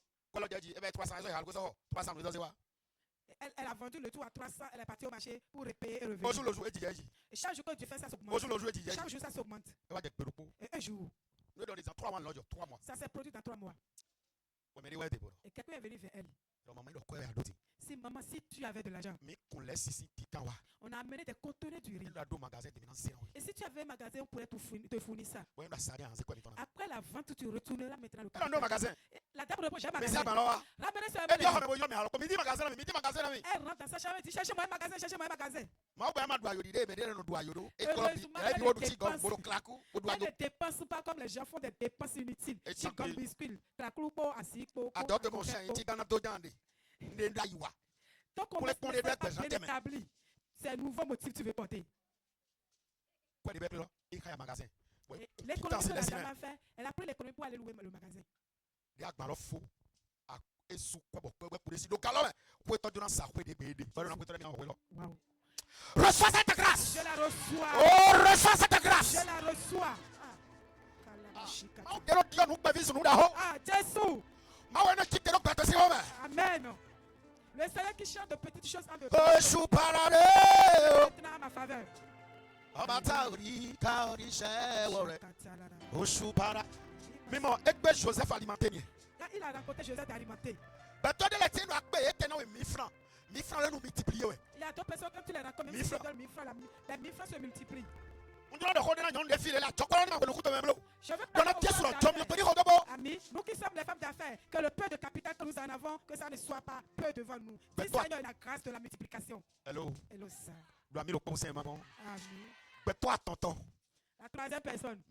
Elle a vendu le tout à 300, elle est partie au marché pour repayer et revenir. Et chaque jour que tu fais ça s'augmente. Chaque jour ça s'augmente. Et un jour, ça s'est produit dans 3 mois. Et quelqu'un est venu vers elle. Si maman, si tu avais de l'argent, on a amené des conteneurs du riz. Et si tu avais un magasin, on pourrait te fournir ça. Après la vente, tu retourneras maintenant le capital. La dame répond, j'ai un magasin. Ramenez ce magasin. Elle rentre dans sa chambre et dit, cherchez-moi un magasin, cherchez-moi un magasin. Elle ne dépense pas comme les gens font des dépenses inutiles. Comme biscuit, clacloupo, asiko. Ton commerce n'est pas bien établi. C'est un nouveau motif que tu veux porter. L'économie que la dame a fait, elle a pris l'économie pour aller louer le magasin. Wow. Reçois cette grâce. Je la reçois. Oh, reçois cette grâce. Je la reçois. Ah, Jésus. Amen. Le Le Seigneur qui chante de petites choses en de Oṣù parade. maintenant à ma faveur. Ọba tá orí ká oríṣẹ́ wọ̀ rẹ̀. Oṣù parade. Mímọ̀ ẹgbẹ́ Joseph alimenté ni. Quand il a rencontré Joseph alimenté. Bẹ̀tọ́ délẹ̀ tí inú àpè yé tẹ̀ náà wẹ̀ 1000 francs. 1000 francs lẹ́nu multiplié wẹ̀. Il y a d'autres personnes quand tu les rencontres, même si tu donnes 1000 francs, les 1000 francs se multiplient. Je veux que Amis, nous qui sommes les femmes d'affaires, que le peu de capital que nous en avons, que ça ne soit pas peu devant nous. Si Seigneur la grâce de la multiplication. Hello. Hello, ça. Amis. La troisième personne.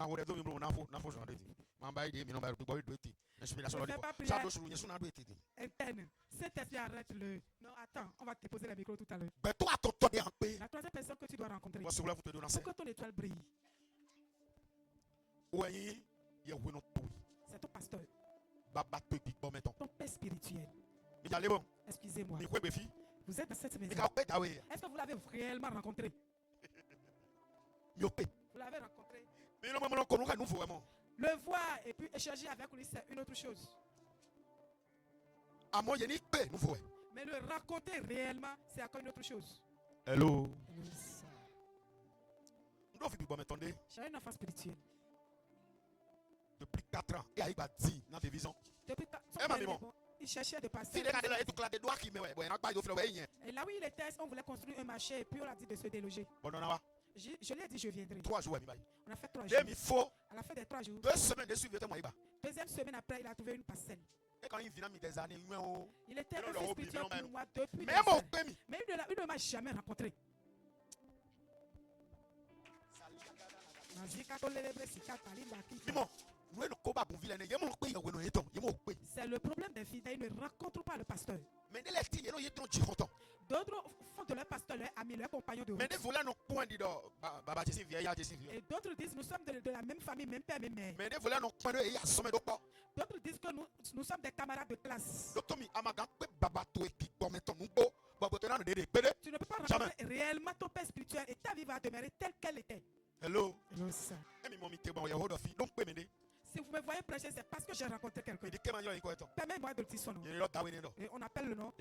Interne. Cet esprit, arrête-le. Non, attends, on va te poser le micro tout à l'heure. La troisième personne que tu dois rencontrer. Pour que ton étoile brille. C'est ton pasteur. Ton père spirituel. Excusez-moi. Vous êtes dans cette maison. Est-ce que vous l'avez réellement rencontré? Vous l'avez rencontré? Le voir et puis échanger avec lui, c'est une autre chose. Mais le raconter réellement, c'est encore une autre chose. Hello. J'ai une enfant spirituelle. Depuis 4 ans, il a dit dans tes visions. Depuis 4 ans, il cherchait de passer. Et là où il était, on voulait construire un marché et puis on a dit de se déloger. Je lui ai dit je viendrai. 3 jours. On a fait 3 jours. À la fin des 3 jours. 2 semaines de suite, deuxième semaine après, il a trouvé une parcelle. Il était un fils spirituel pour moi depuis. Mais il ne m'a jamais rencontré. C'est le problème des fidèles, ils ne rencontrent pas le pasteur. D'autres font de leur pasteur leur ami, leur compagnon de route. Et d'autres disent nous sommes de la même famille, même père, même mère. D'autres disent que nous sommes des camarades de classe. Tu ne peux pas rencontrer réellement ton père spirituel et ta vie va demeurer telle qu'elle était. Hello. Hello, sir. Si vous me voyez prêcher, c'est parce que j'ai rencontré quelqu'un. Permets-moi de le dire son nom. Et on appelle le nom.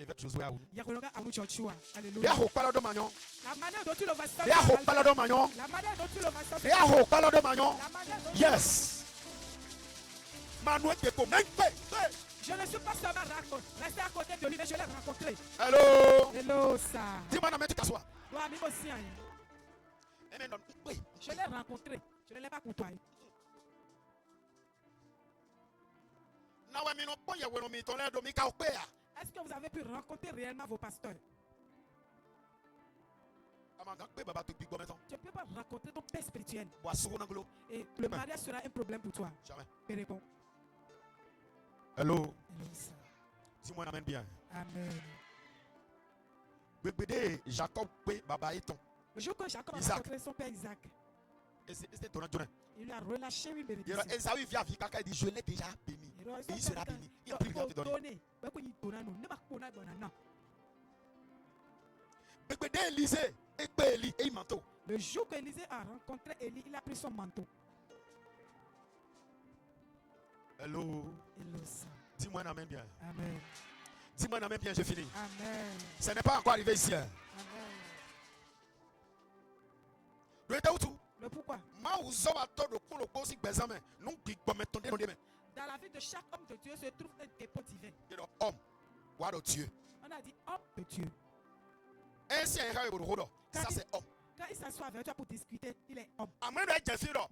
Alléluia. La manière dont tu le vas sortir. La manière dont tu le vas sortir. Yes. Je ne suis pas seulement resté à côté de lui, mais je l'ai rencontré. Hello. Hello, ça. Dis-moi, tu t'assois. Je l'ai rencontré. Je ne l'ai pas côtoyé. Est-ce que vous avez pu rencontrer réellement vos pasteurs? Tu ne peux pas rencontrer ton père spirituel. Et le mariage sera un problème pour toi. Jamais. Hello. Dis-moi amen bien. Amen. Jacob, le jour que Jacob a rencontré son père Isaac, il lui a relâché une bénédiction. Je l'ai déjà béni. Et il sera béni. Il n'y a plus rien à te donner. Le jour que Élisée a rencontré Élie, il a pris son manteau. Hello. Dis-moi un amen bien. Amen. Dis-moi un amen bien, je finis. Amen. Ce n'est pas encore arrivé ici. Amen. Le pourquoi? Dans la vie de chaque homme de Dieu se trouve un dépôt divin. On a dit homme de Dieu. Ça c'est homme. Quand il s'assoit avec toi pour discuter, il est homme. Mais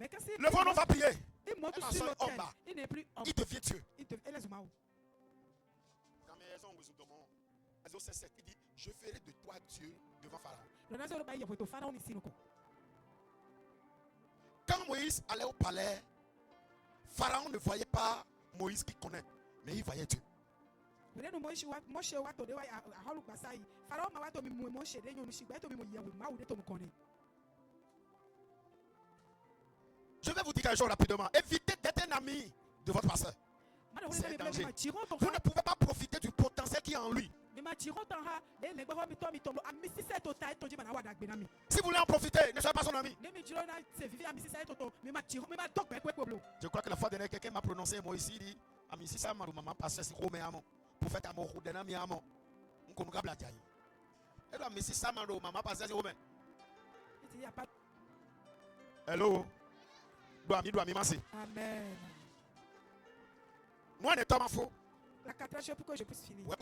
quand le vent va prier. Il monte sur l'autel. Il n'est plus homme. Il devient Dieu. Il est Zoumaou. Il dit, je ferai de toi Dieu devant Pharaon. Quand Moïse allait au palais, Pharaon ne voyait pas Moïse qui connaît, mais il voyait Dieu. Je vais vous dire quelque chose rapidement. Évitez d'être un ami de votre pasteur. C'est un danger. Vous ne pouvez pas profiter du potentiel qui est en lui. Si vous voulez en profiter, ne soyez pas son ami. Je crois que la fois dernière, quelqu'un m'a prononcé un mot ici. Il dit, ami, si ça m'a maman pasteur, c'est trop mais amon. Pour faire amour, d'un ami amon. Hello. Amen. Moi, ne t'en fous. La quatrième pour que je puisse finir. La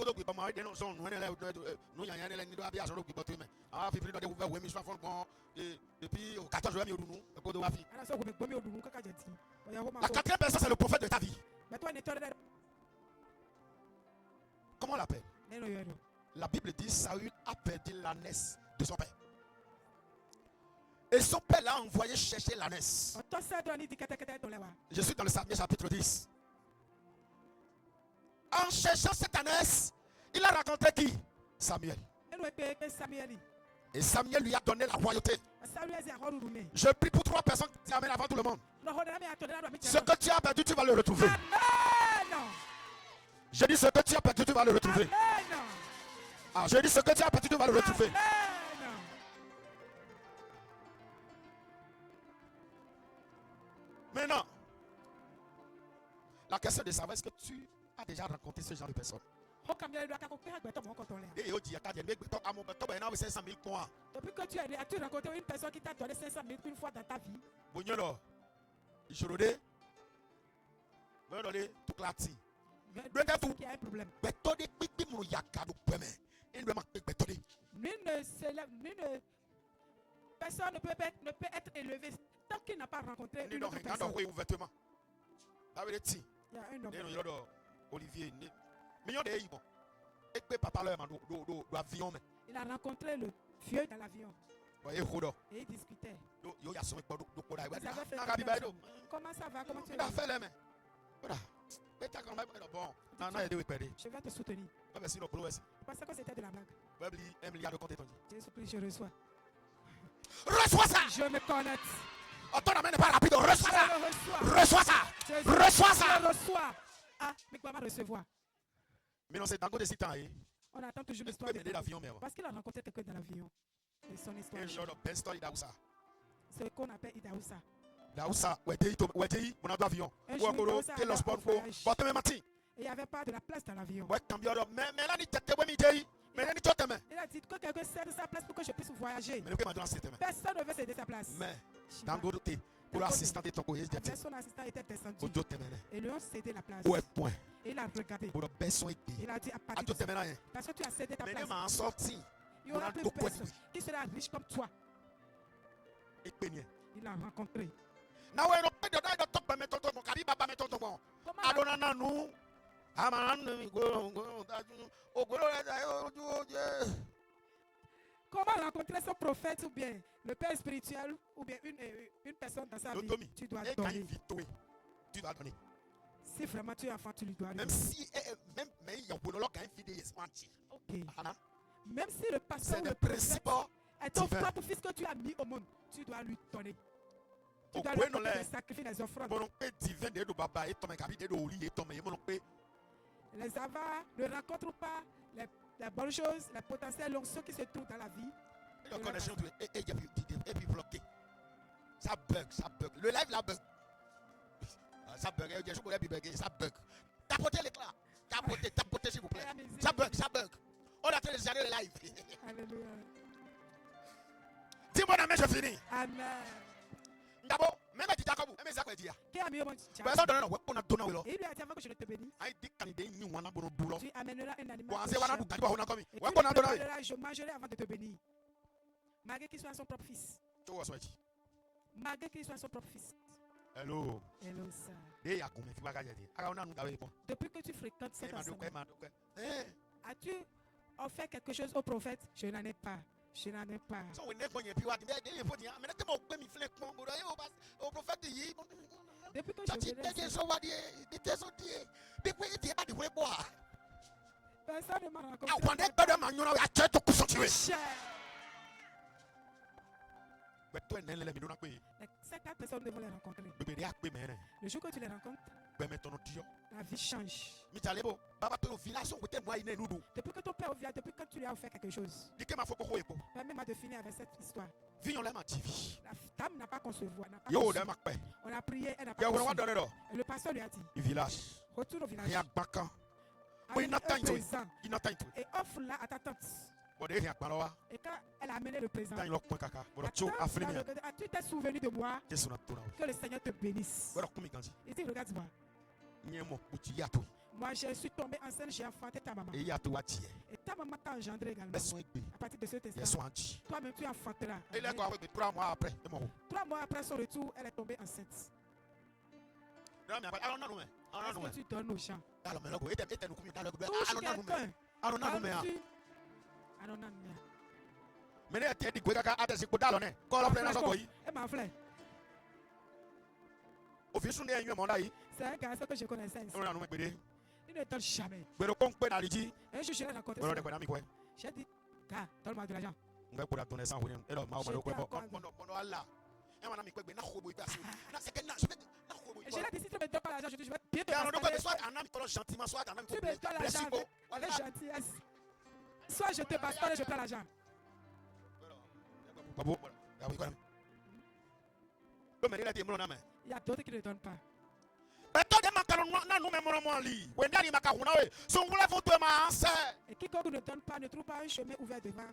quatrième personne, c'est le prophète de ta vie. Comment on l'appelle? La Bible dit Saül a perdu l'ânesse de son père. Et son père l'a envoyé chercher l'ânesse. Je suis dans le Samuel chapitre 10. En cherchant cette ânesse, il a rencontré qui? Samuel. Et Samuel lui a donné la royauté. Je prie pour 3 personnes qui t'amènent avant tout le monde. Ce que tu as perdu, tu vas le retrouver. Je dis ce que tu as perdu, tu vas le retrouver. Ah, je dis ce que tu as perdu, tu vas le retrouver. Maintenant, la question de savoir est-ce que tu as déjà rencontré ce genre de personnes. Depuis que tu as-tu rencontré une personne qui t'a donné 500 000 une fois dans ta vie? Qui a un problème. Nul personne ne peut être élevé tant qu'il n'a pas rencontré une autre personne. Il y a un homme. Olivier. Il a rencontré le vieux dans l'avion. Et il discutait. Comment ça va? Comment tu vas? Je vais te soutenir. Parce que c'était de la blague. Jésus-Christ, je reçois. Reçois ça. Je me connecte. Ton amène pas rapide. Reçois ça. Je Reçois ça. Reçois ça. Je reçois. Ah, mais comment recevoir? Mais non, c'est dans de temps. On attend toujours l'histoire de l'avion. Parce qu'il a rencontré quelqu'un dans l'avion. Et son histoire. Ce qu'on appelle Idaoussa. Daoussa, où est-il mon avion? Et il n'y avait pas de la place dans l'avion. Il a dit que quelqu'un cède sa place pour que je puisse voyager. Personne ne veut céder sa place. Mais pour l'assistant de ton courrier, son assistant était descendu. Et lui a cédé la place. Et il a regardé. Il a dit à partir de parce que tu as cédé ta place. Il y aura plus personne qui sera riche comme toi. Il a rencontré. Comment rencontrer son prophète ou bien le père spirituel ou bien une personne dans sa vie? Tu dois donner. Si vraiment tu es enfant, tu lui dois donner. Même si le pasteur ou le prophète est ton propre fils que tu as mis au monde, tu dois lui donner. Tu dois lui donner des sacrifices, des offrandes. Les avares ne rencontrent pas les bonnes choses, les potentiels l'onction qui se trouvent dans la vie. Ça bug. Le live là bug. Ça bug. Ça bug. Tapotez l'éclat. Tapotez s'il vous plaît. Ça bug. On a téléchargé le live. Alléluia. Dis-moi amen, je finis. Amen. D'abord, même à Titakobu, même ça quoi dire. Il lui a dit avant que je ne te bénisse. Tu amèneras un animal. Je mangerai avant de te bénir. Malgré qu'il soit son propre fils. Malgré qu'il soit son propre fils. Hello. Hello, ça. Depuis que tu fréquentes cette ensemble, as-tu offert quelque chose au prophète? Je n'en ai pas. Depuis que je personne ne m'a rencontré. Ces 4 personnes devront les rencontrer. Le jour que tu les rencontres, la vie change. Depuis que ton père vient, depuis que tu lui as offert quelque chose, permets-moi de finir avec cette histoire. La dame n'a pas concevoir. On a prié, elle n'a pas concevoir. Et le pasteur lui a dit, retourne au village. avec un présent Il n'attend tout. et offre-la à ta tante. Et quand elle a amené le présent, as-tu été souvenu de moi? Que le Seigneur te bénisse. Il dit, regarde-moi. Moi, je suis tombé enceinte, j'ai enfanté ta maman. Et ta maman t'a engendré également. À partir de cet instant, toi-même tu enfanteras. 3 mois après. 3 mois après son retour, elle est tombée enceinte. Est-ce que tu donnes aux gens? Touche quelqu'un. C'est un garçon que je connaissais ici. Il ne donne jamais. Et je suis là à côté. J'ai dit, gars, donne-moi de l'argent. Je l'ai dit, si tu ne me donnes pas l'argent, je vais bien te bastonner. Tu me donnes l'argent avec gentillesse. Soit je te bastonne et je prends l'argent. Il y a d'autres qui ne donnent pas. Et quiconque ne donne pas ne trouve pas un chemin ouvert devant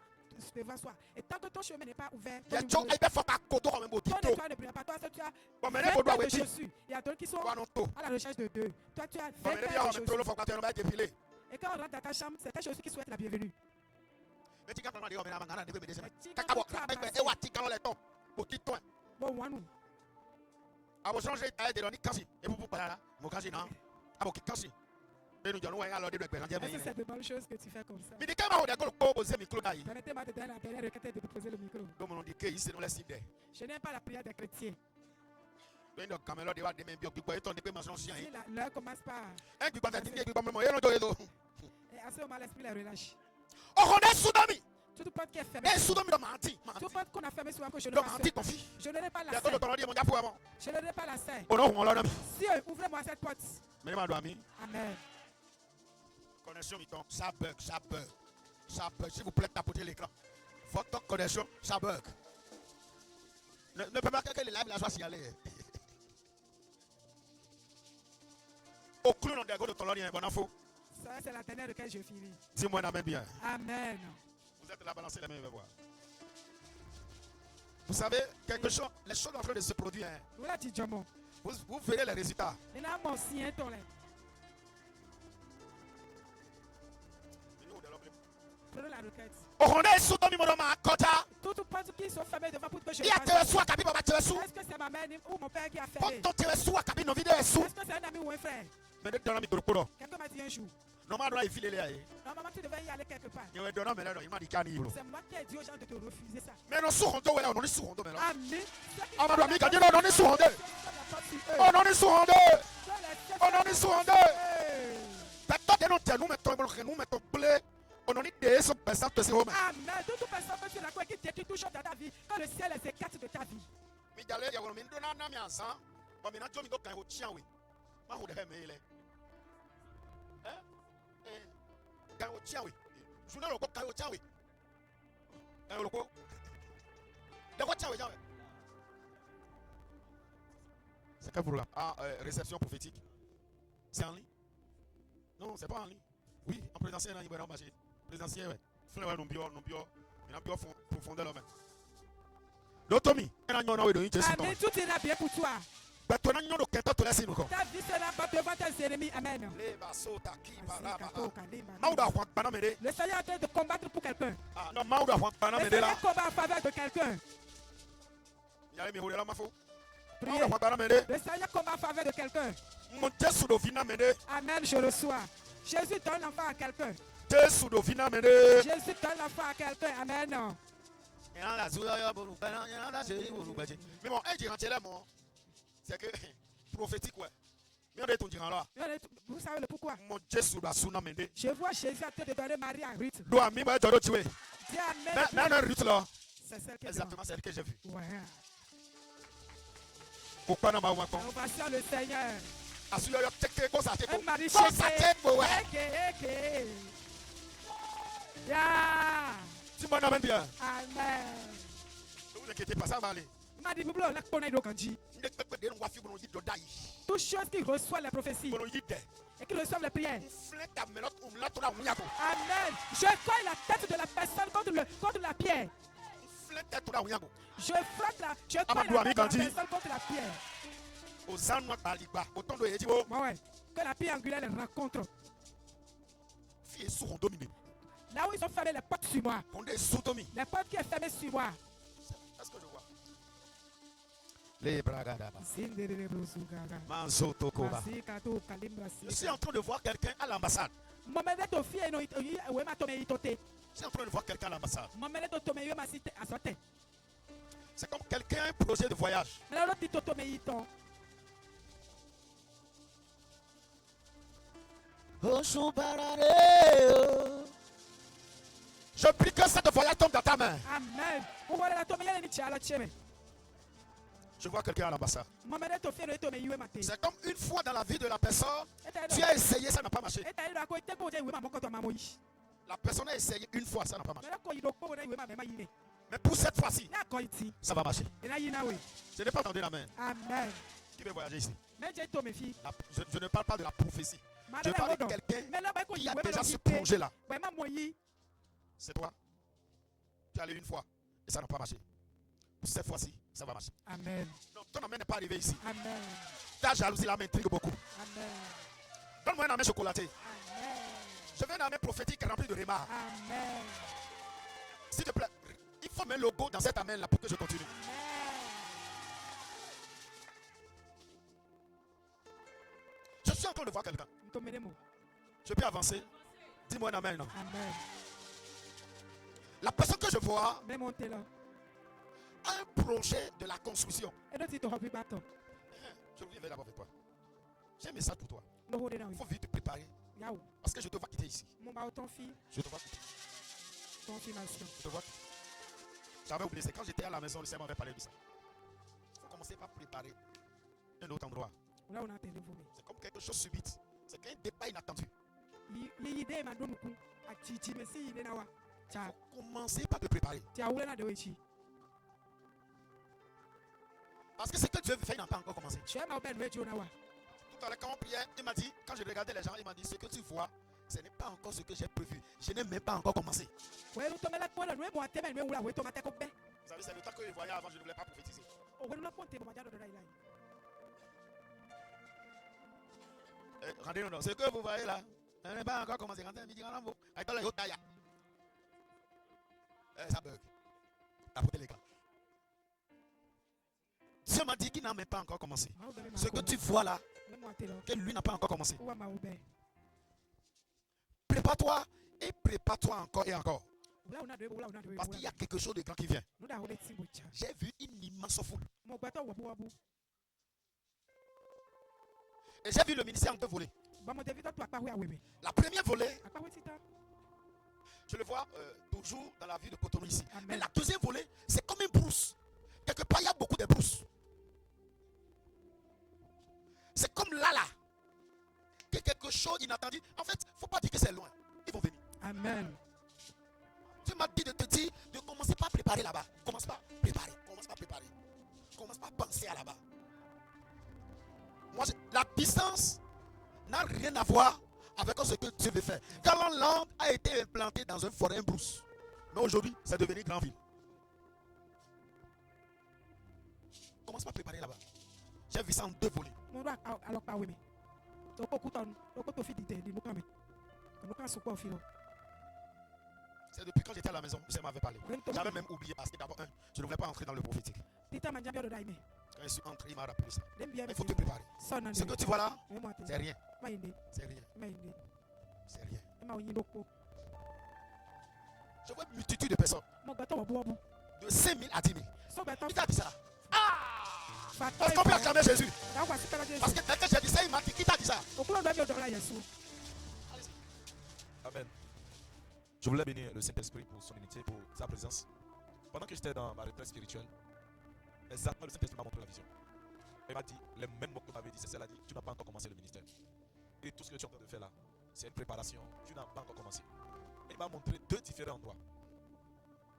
soi. Et tant que ton chemin n'est pas ouvert, ton étoile ne brille pas. Toi, tu as 20 de chaussures. Il y a d'autres qui sont à la recherche de 2. Toi, tu as 20 de chaussures. Et quand on rentre dans ta chambre, c'est ta chaussure qui souhaite la bienvenue. Bon, est-ce que c'est de bonnes choses que tu fais comme ça? Permettez-moi de donner la dernière requête de poser le micro. Je n'aime pas la prière des chrétiens. Si l'heure commence par... Et à ce moment, l'esprit les relâche. Toute porte qui est fermée. Toute porte qu'on a fermée sur un cochon. Je n'aurai pas la serre. Je n'aurai pas la serre. Si ouvrez-moi cette porte. Amen. Connexion, ça bug. S'il vous plaît, tapotez l'écran. Votre connexion, ça bug. Ne permettez pas que les lives la soient signalés. Au clou de ton lorien, bon info. Ça, c'est la dernière requête, je finis. Dis-moi, amen bien. Amen. Vous êtes là, balancez les mains, je vais voir. Vous savez, quelque chose, les choses sont en train de se produire. Vous verrez les résultats. Prenez la requête. Toutes portes qui sont fermées devant pour que je passe. Est-ce que c'est ma mère ou mon père qui a fermé? Est-ce que c'est un ami ou un frère? Quelqu'un m'a dit un jour. Normalement, tu devais y aller quelque part. C'est moi qui ai dit aux gens de te refuser ça. Amen. Toute personne que tu l'as qui détruit tout chose dans ta vie, quand le ciel s'écarte de ta vie. C'est quel programme? Réception prophétique. C'est en ligne? Non, c'est pas en ligne. Oui, en présentiel, il va y marcher. Présentiel, oui. Frère, nous profondeur là-bas. Amen, tout ira bien pour toi. Ta vie sera pas devant tes ennemis. Amen. Le Seigneur est en train de combattre pour quelqu'un. Le Seigneur combat en faveur de quelqu'un. Priez. Le Seigneur combat en faveur de quelqu'un. Amen, je reçois. Jésus donne l'enfant à quelqu'un. Jésus donne l'enfant à quelqu'un. Amen. Mais bon, c'est que prophétique, ouais. Vous savez le pourquoi? Je vois Jésus en train de donner Marie à Ruth. Dis amen. C'est celle que exactement celle que j'ai vue. Ouais. Pourquoi non, ovation le Seigneur. Un mari dis-moi non, bien. Amen. Ne vous inquiétez pas, ça va aller. Toutes choses qui reçoivent la prophétie et qui reçoivent la prière. Amen. Je colle la tête de la personne contre la pierre. Je frappe la tête de la personne contre la pierre. Que la pierre angulaire les rencontre. Là où ils ont fermé les portes sur moi. Les portes qui sont fermées sur moi. Est-ce que je vois? Je suis en train de voir quelqu'un à l'ambassade. Je suis en train de voir quelqu'un à l'ambassade. C'est comme quelqu'un a un projet de voyage. Je prie que cette voyage tombe dans ta main. Amen. Je vois quelqu'un à l'ambassade. C'est comme une fois dans la vie de la personne, tu as essayé, ça n'a pas marché. La personne a essayé une fois, ça n'a pas marché. Mais pour cette fois-ci, ça va marcher. Je n'ai pas entendu la main. Amen. Qui veut voyager ici? Je ne parle pas de la prophétie. Je parle de quelqu'un qui a déjà ce projet-là. C'est toi. Tu es allé une fois et ça n'a pas marché. Pour cette fois-ci, ça va marcher. Amen. Non, ton amène n'est pas arrivé ici. Amen. Ta jalousie là m'intrigue beaucoup. Amen. Donne-moi un amène chocolaté. Amen. Je veux un amène prophétique rempli de remarques. Amen. S'il te plaît, il faut mettre le logo dans cet amène là pour que je continue. Je suis en train de voir quelqu'un. Je peux avancer. Dis-moi un amène. Non? Amen. La personne que je vois a un projet de la construction. Je reviens d'abord avec toi. J'ai un message pour toi. Il faut vite te préparer. Parce que je te vois quitter ici. Je te vois quitter. Je te vois quitter. J'avais oublié, c'est quand j'étais à la maison, le Seigneur m'avait parlé de ça. Il faut commencer par préparer un autre endroit. C'est comme quelque chose subite. C'est qu'un départ inattendu. Il faut commencer par te préparer. Parce que ce que Dieu veut faire, il n'a pas encore commencé. Tout à l'heure, quand on priait, il m'a dit, quand je regardais les gens, il m'a dit, ce que tu vois, ce n'est pas encore ce que j'ai prévu. Je n'ai même pas encore commencé. Vous savez, c'est le temps que je voyais avant, je ne voulais pas prophétiser. Rendez-nous, ce que vous voyez là, je n'ai pas encore commencé. Ça bug. Apportez l'écran. Dieu m'a dit qu'il n'a même pas encore commencé. Ce que tu vois là, que lui n'a pas encore commencé. Prépare-toi et prépare-toi encore et encore. Parce qu'il y a quelque chose de grand qui vient. J'ai vu une immense foule. Et j'ai vu le ministère en deux volets. La première volée, je le vois toujours dans la vie de Cotonou ici. Amen. Mais la deuxième volée, c'est comme une brousse. Quelque part, il y a beaucoup de brousses. C'est comme là. Que quelque chose d'inattendu. En fait, il ne faut pas dire que c'est loin. Ils vont venir. Amen. Tu m'as dit de te dire, ne commencez pas à préparer là-bas. Commence pas à préparer. Commence pas à préparer. Commence pas à penser à là-bas. Moi, la distance n'a rien à voir avec ce que Dieu veut faire. Calandland a été implanté dans une forêt brousse. Mais aujourd'hui, c'est devenu grande ville. Commence pas à préparer là-bas. J'ai vu ça en deux volets. C'est depuis quand j'étais à la maison, ça m'avait parlé. J'avais même oublié parce que d'abord, je ne voulais pas entrer dans le prophétique. Quand je suis entré, il m'a rappelé ça. Il faut te préparer. Ce que tu vois là, c'est rien. C'est rien. C'est rien. Je vois une multitude de personnes. De 5 000 à 10 000. Il t'a dit ça. Parce qu'on peut acclamer Jésus. Parce que dès que j'ai dit ça, il m'a dit, qui t'a dit ça? Amen. Je voulais bénir le Saint-Esprit pour son unité, pour sa présence. Pendant que j'étais dans ma retraite spirituelle, exactement, le Saint-Esprit m'a montré la vision. Il m'a dit, les mêmes mots que tu m'avais dit, c'est celle-là dit, tu n'as pas encore commencé le ministère. Et tout ce que tu es en train de faire là, c'est une préparation, tu n'as pas encore commencé. Et il m'a montré deux différents endroits.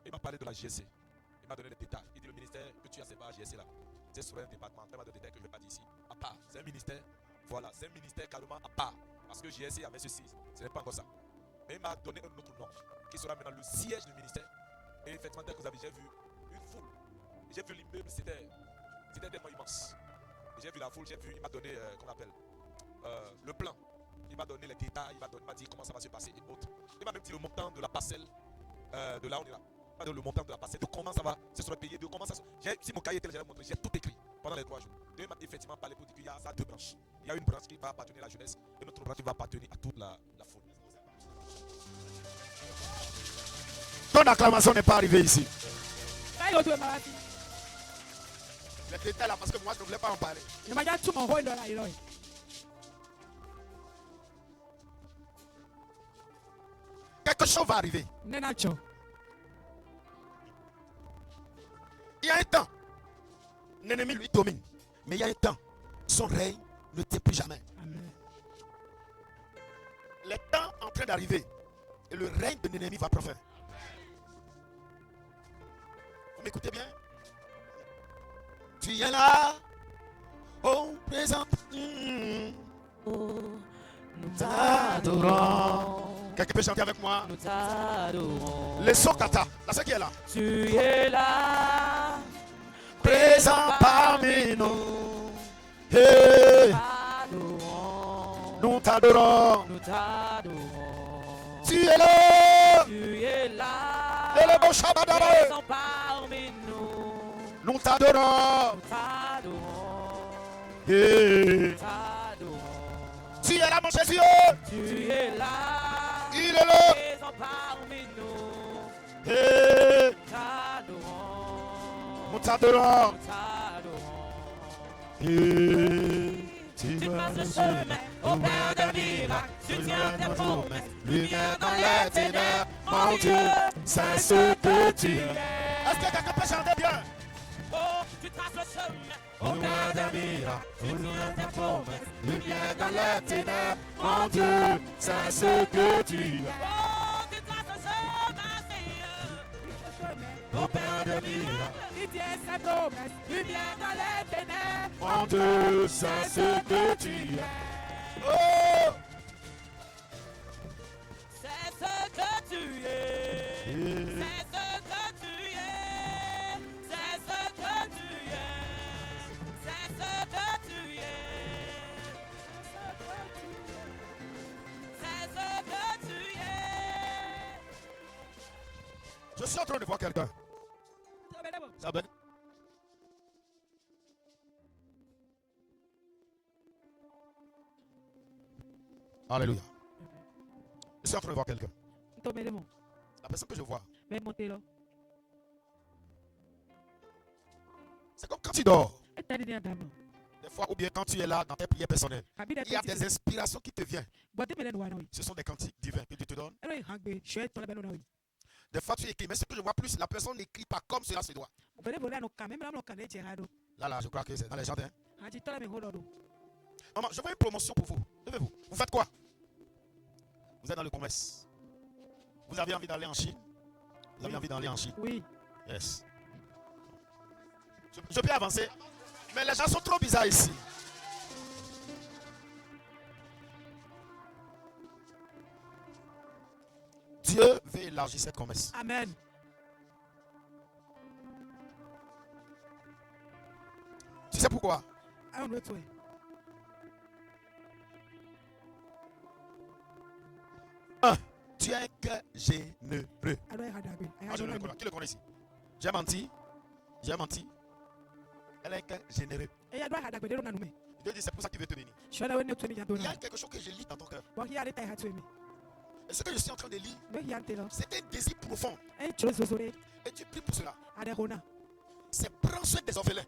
Il m'a parlé de la GSC. Il Il m'a donné les détails. Il dit le ministère que tu as, c'est pas GSC là. C'est sur un département. Il m'a donné des détails que je ne vais pas dire ici. À part. C'est un ministère. Voilà, c'est un ministère carrément à part. Parce que GSC avait ceci. Ce n'est pas encore ça. Mais il m'a donné un autre nom. Qui sera maintenant le siège du ministère. Et effectivement, dès que vous avez, j'ai vu une foule. J'ai vu l'immeuble, c'était tellement immense. Et j'ai vu la foule, j'ai vu, il m'a donné, comment on appelle, le plan. Il m'a donné les détails, il m'a dit comment ça va se passer et autres. Il m'a même dit le montant de la parcelle, de là où on est là. Il m'a donné le montant de la parcelle, de comment ça va se sera payé, de comment ça se... Si mon cahier était là, j'ai tout écrit pendant les 3 jours. Et il m'a effectivement parlé pour dire qu'il y a ça 2 branches. Il y a une branche qui va appartenir à la jeunesse et une autre branche qui va appartenir à toute la foule. Ton acclamation n'est pas arrivée ici. Les détails là, parce que moi je ne voulais pas en parler. Quelque chose va arriver. Il y a un temps, l'ennemi lui domine. Mais il y a un temps, son règne ne tient plus jamais. Amen. Le temps est en train d'arriver et le règne de l'ennemi va prendre fin. Vous m'écoutez bien? Tu es là, oh présent. Nous t'adorons. Quelqu'un peut chanter avec moi? Nous t'adorons. Les Sokata, là c'est qui est là? Tu es là, présent parmi nous. Hey. Nous t'adorons. Nous t'adorons. Tu es là. Tu es là, présent parmi nous. Nous t'adorons. Nous t'adorons. Hey. Nous t'adorons. Tu es là mon Jésus. Tu es là. Il est là. Présent parmi nous. Hey. Nous t'adorons. Nous t'adorons. Hey. Tu passes le chemin au Père de miracles. Tu tiens tes promesses. Lumière dans les ténèbres. Mon Dieu, c'est ce que tu es. Est-ce que quelqu'un peut chanter bien? Oh, tu traces le chemin au Père de miracles. Tu tiens tes promesses. Lumière dans les ténèbres. Mon Dieu, c'est ce que tu es. Oh, tu traces le chemin, Seigneur. Au Père de miracles. Il tient sa promesse, lumière dans les ténèbres. Mon Dieu, c'est ce que tu es. Oh! C'est ce que tu es. C'est ce que tu es. C'est ce que tu es. C'est ce que tu es. C'est ce que tu es. Je suis en train de voir quelqu'un. Ça va. Alléluia. Je suis en train de voir quelqu'un. La personne que je vois. C'est comme quand tu dors. Des fois, ou bien quand tu es là dans tes prières personnelles. Il y a des inspirations qui te viennent. Ce sont des cantiques divins que Dieu te donne. Des fois, tu écris. Mais ce que je vois plus, la personne n'écrit pas comme cela se doit. Là, je crois que c'est dans les jardins. Maman, je vois une promotion pour vous. Levez-vous. Vous faites quoi? Vous êtes dans le commerce. Vous avez envie d'aller en Chine? Vous avez envie d'aller en Chine? Oui. Yes. Je peux avancer. Mais les gens sont trop bizarres ici. Dieu veut élargir cette commerce. Amen. Tu sais pourquoi? Tu es un cœur généreux. Qui le connaît ici? J'ai menti. J'ai menti. Elle a un cœur généreux. Dieu dit c'est pour ça qu'il veut te bénir. Il y a quelque chose que je lis dans ton cœur. Et ce que je suis en train de lire, c'est un désir profond. Et tu pries pour cela. C'est prendre soin des orphelins.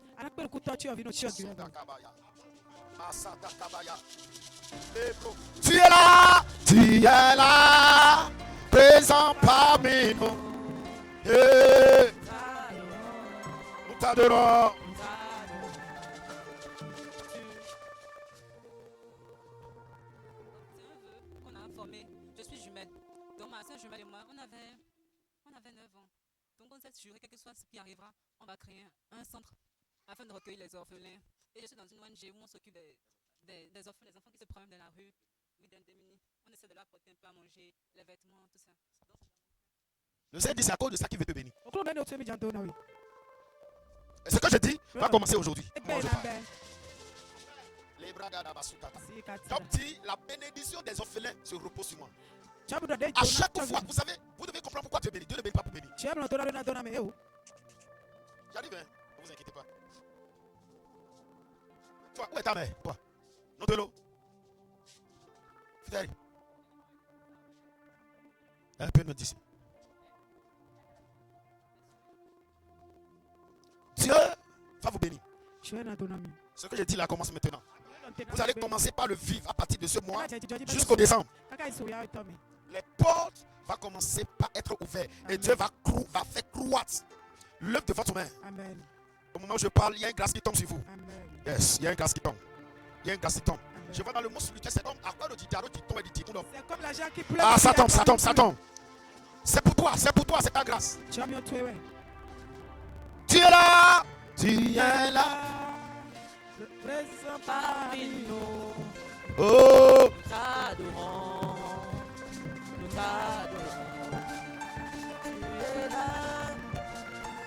Tu es là, présent parmi nous. Hey. Nous t'adorons. Qu'on a informé. Je suis jumelle. Donc ma soeur jumelle et moi, on avait 9 ans. Donc on s'est juré, quel que soit ce qui arrivera, on va créer un centre afin de recueillir les orphelins. Et je suis dans une ONG où on s'occupe des orphelins, des enfants qui se promènent dans la rue, oui, des démunis. On essaie de leur apporter un peu à manger, les vêtements, tout ça. Le Seigneur dit c'est à cause de ça qu'il veut te bénir. Okro bene otu emi janto na we. Et ce que je dis va commencer aujourd'hui. Ebe na be. Les bras d'Adabasutata. Si kati. Donc dit la bénédiction des orphelins se repose sur moi. Chabu do de À chaque fois, vous savez, vous devez comprendre pourquoi Dieu bénit. Dieu ne bénit pas pour bénir. Chabu no to na do na me o. J'arrive, hein. Ne vous inquiétez pas. Toi, où est ta mère? Toi. Non de l'eau. Fidèle. Elle peut nous dire. Dieu va vous bénir. Ce que je dis là commence maintenant. Vous allez commencer par le vivre à partir de ce mois jusqu'au décembre. Les portes vont commencer par être ouvertes. Et Dieu va faire croître l'œuvre de votre main. Amen. Au moment où je parle, il y a une grâce qui tombe sur vous. Amen. Yes, il y a une grâce qui tombe. Il y a une grâce qui tombe. Je vois dans le mot spirituel, c'est comme à quoi le didaro qui tombe et dit tout. C'est comme l'argent qui pleut. Ah, ça tombe, ça tombe, ça tombe. C'est pour toi, c'est ta grâce. Tu Tu es là. Tu es là. Présent parmi nous. Oh. Nous t'adorons. Nous t'adorons. Tu es là.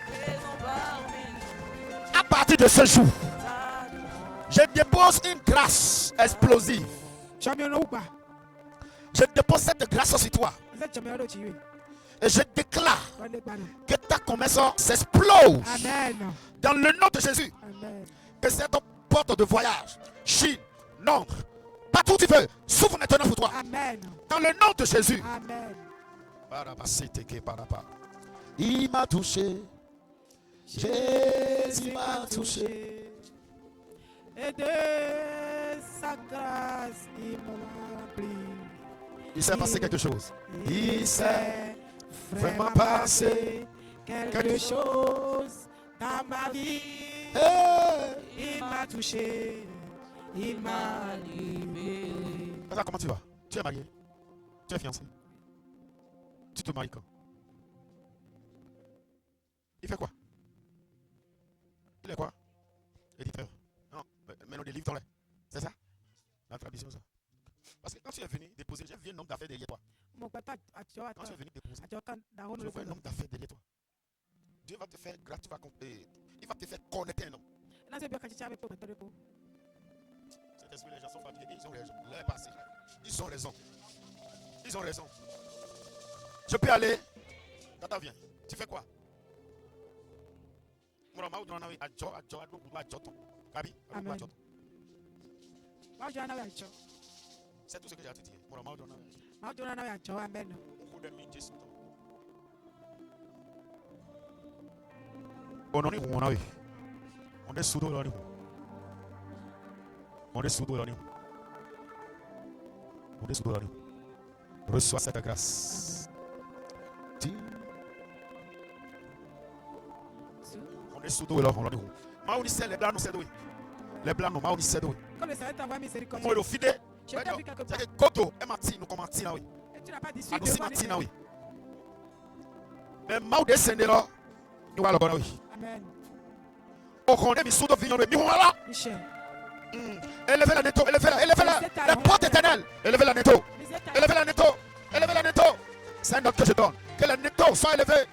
Présent parmi nous. À partir de ce jour, Nous t'adorons. je dépose une grâce explosive. Je dépose cette grâce sur toi. Et je déclare que ta connaissance s'explose. Amen. Dans le nom de Jésus. Amen. Que cette porte de voyage, Chine, Londres, partout où tu veux, s'ouvre maintenant pour toi. Amen. Dans le nom de Jésus. Amen. Il m'a touché. Jésus m'a touché. Et de sa grâce, il m'a rempli. Il s'est passé quelque chose. Il s'est vraiment passé quelque chose dans ma vie. Il m'a touché, il m'a libéré. Comment tu vas? Tu es marié? Tu es fiancé? Tu te maries quand? Il fait quoi? Il est quoi? Éditeur. Non, mais non, des livres dans les. C'est ça? La tradition, ça. Parce que quand tu es venu déposer, j'ai vu un homme d'affaires derrière toi. Quand tu es venu déposer, je vois un homme d'affaires derrière toi. Dieu va te faire grâce, il va te faire connaître un homme. Cet esprit, les gens sont fatigués, ils ont raison. L'heure est passée. Ils ont raison. Ils ont raison. Je peux aller. Tata, viens. Tu fais quoi? C'est tout ce que j'ai à te dire. Amen. Reçois cette grâce. On est sous d'eau. Les blancs, nous Comme le Seigneur t'envoie miséricorde. moi le fidèle. Je t'ai vu quelque part. C'est que Koto, et Mati, nous commençons là, oui. Et tu n'as pas dit Ah, nous suite. sommes là, oui. Mais Mao descendez là, nous allons là, oui. Amen. Au condé, sous de vignon, mais voilà. Michel. Élevez la netto, élevez la. La porte éternelle, élevez la netto. Élevez la netto, élevez la netto. C'est un autre que je donne. Que la netto soit élevée.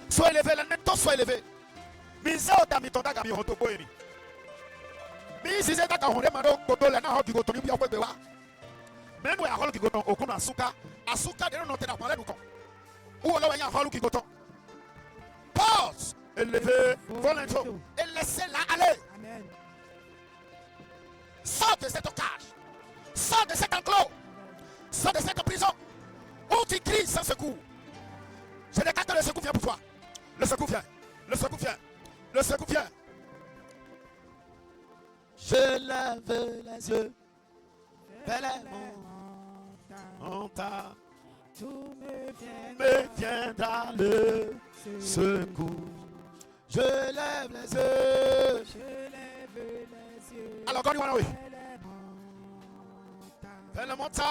Soit élevée, la netto soit élevée. Misao d'amitonda gami hoto boemi. Si c'est un honte, mano, koto la na hoki koto ni biya kwebewa. Mais nous avons qui koto okuna asuka de non te na parler nous kon. Ou là ya holu qui koto. Pause, élevez volontairement et laissez-la aller. Amen. Sors de cette cage. Sors de cet enclos. Sors de cette prison où tu cries sans secours. Je déclare que le secours vient pour toi. Le secours vient. Le secours vient. Le secours vient. Je lève les yeux vers les montagnes. Tout Me viendra le secours. Je lève les yeux. Je lève les yeux. Alors, quand oui. Vers les montagnes. Vers la montagne.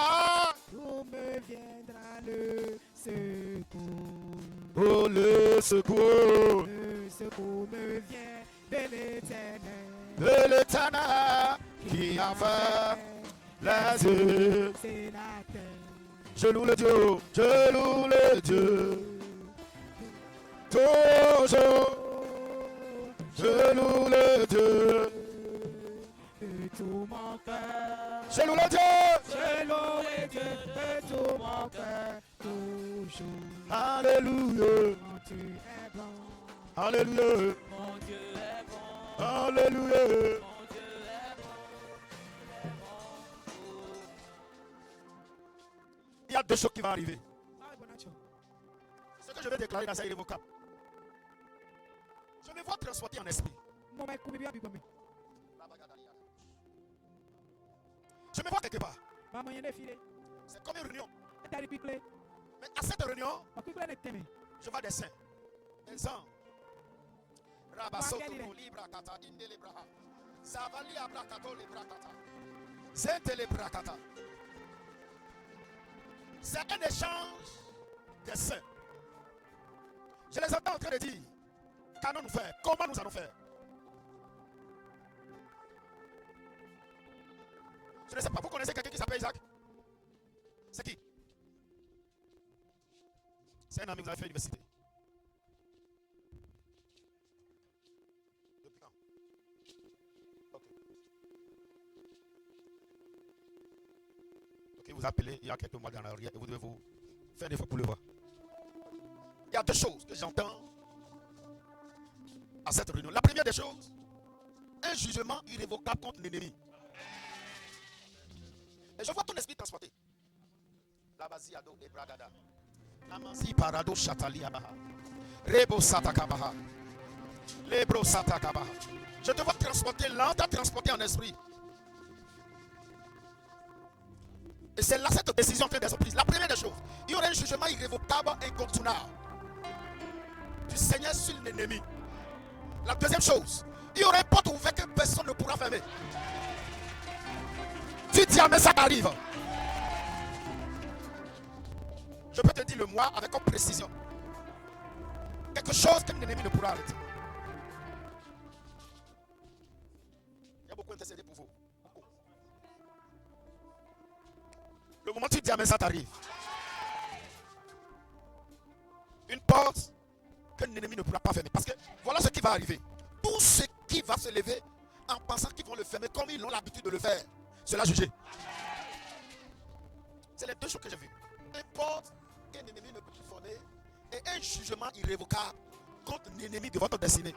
Tout me viendra le secours. Oh, le secours me vient de l'Éternel. de l'Éternel qui a fait les yeux. C'est la terre. Je loue le Dieu, je loue le Dieu. Toujours, je loue le Dieu. De tout mon cœur. Je loue le Dieu. Je loue le Dieu de tout mon cœur. Toujours. Alléluia. Mon Dieu est bon. Alléluia. Mon Dieu est bon. Alléluia. Mon Dieu est bon. Il y a deux choses qui vont arriver. Ce que je vais déclarer là, c'est irrévocable. Je me vois transporter en esprit. Je me vois quelque part. C'est comme une réunion. Mais à cette réunion, je vois des saints, des anges. Rabasoto libra kata inde libraha. Zavali abrakato libra kata. Zente libra kata. C'est un échange des saints. Je les entends en train de dire, qu'allons-nous faire? Comment nous allons faire? Je ne sais pas, vous connaissez quelqu'un qui s'appelle Isaac? C'est qui? C'est un ami, vous avez fait l'université. Depuis quand? Ok, vous appelez il y a quelques mois dans l'arrière et vous devez vous faire des fois pour le voir. Il y a deux choses que j'entends à cette réunion. La première des choses, un jugement irrévocable contre l'ennemi. Et je vois ton esprit transporté. La basiado et bragada. Namanzi parado chatali abaha. Rebo satakabaha. Lebro satakabaha. Je te vois transporter l'âme, transporté en esprit. Et c'est là cette décision que des prises. La première des choses, il y aurait un jugement irrévocable, incontournable du Seigneur sur l'ennemi. La deuxième chose, il y aurait une porte ouverte que personne ne pourra fermer. Tu dis, mais ça arrive. Je peux te dire le mois avec précision. Quelque chose que l'ennemi ne pourra arrêter. Il y a beaucoup d'intercédés pour vous. Beaucoup. Le moment où tu dis, mais ça t'arrive. Une porte que l'ennemi ne pourra pas fermer. Parce que voilà ce qui va arriver. Tout ce qui va se lever en pensant qu'ils vont le fermer comme ils ont l'habitude de le faire, cela jugé. C'est les deux choses que j'ai vues. Une porte qu'un ennemi ne peut plus former et un jugement irrévocable contre l'ennemi de votre destinée.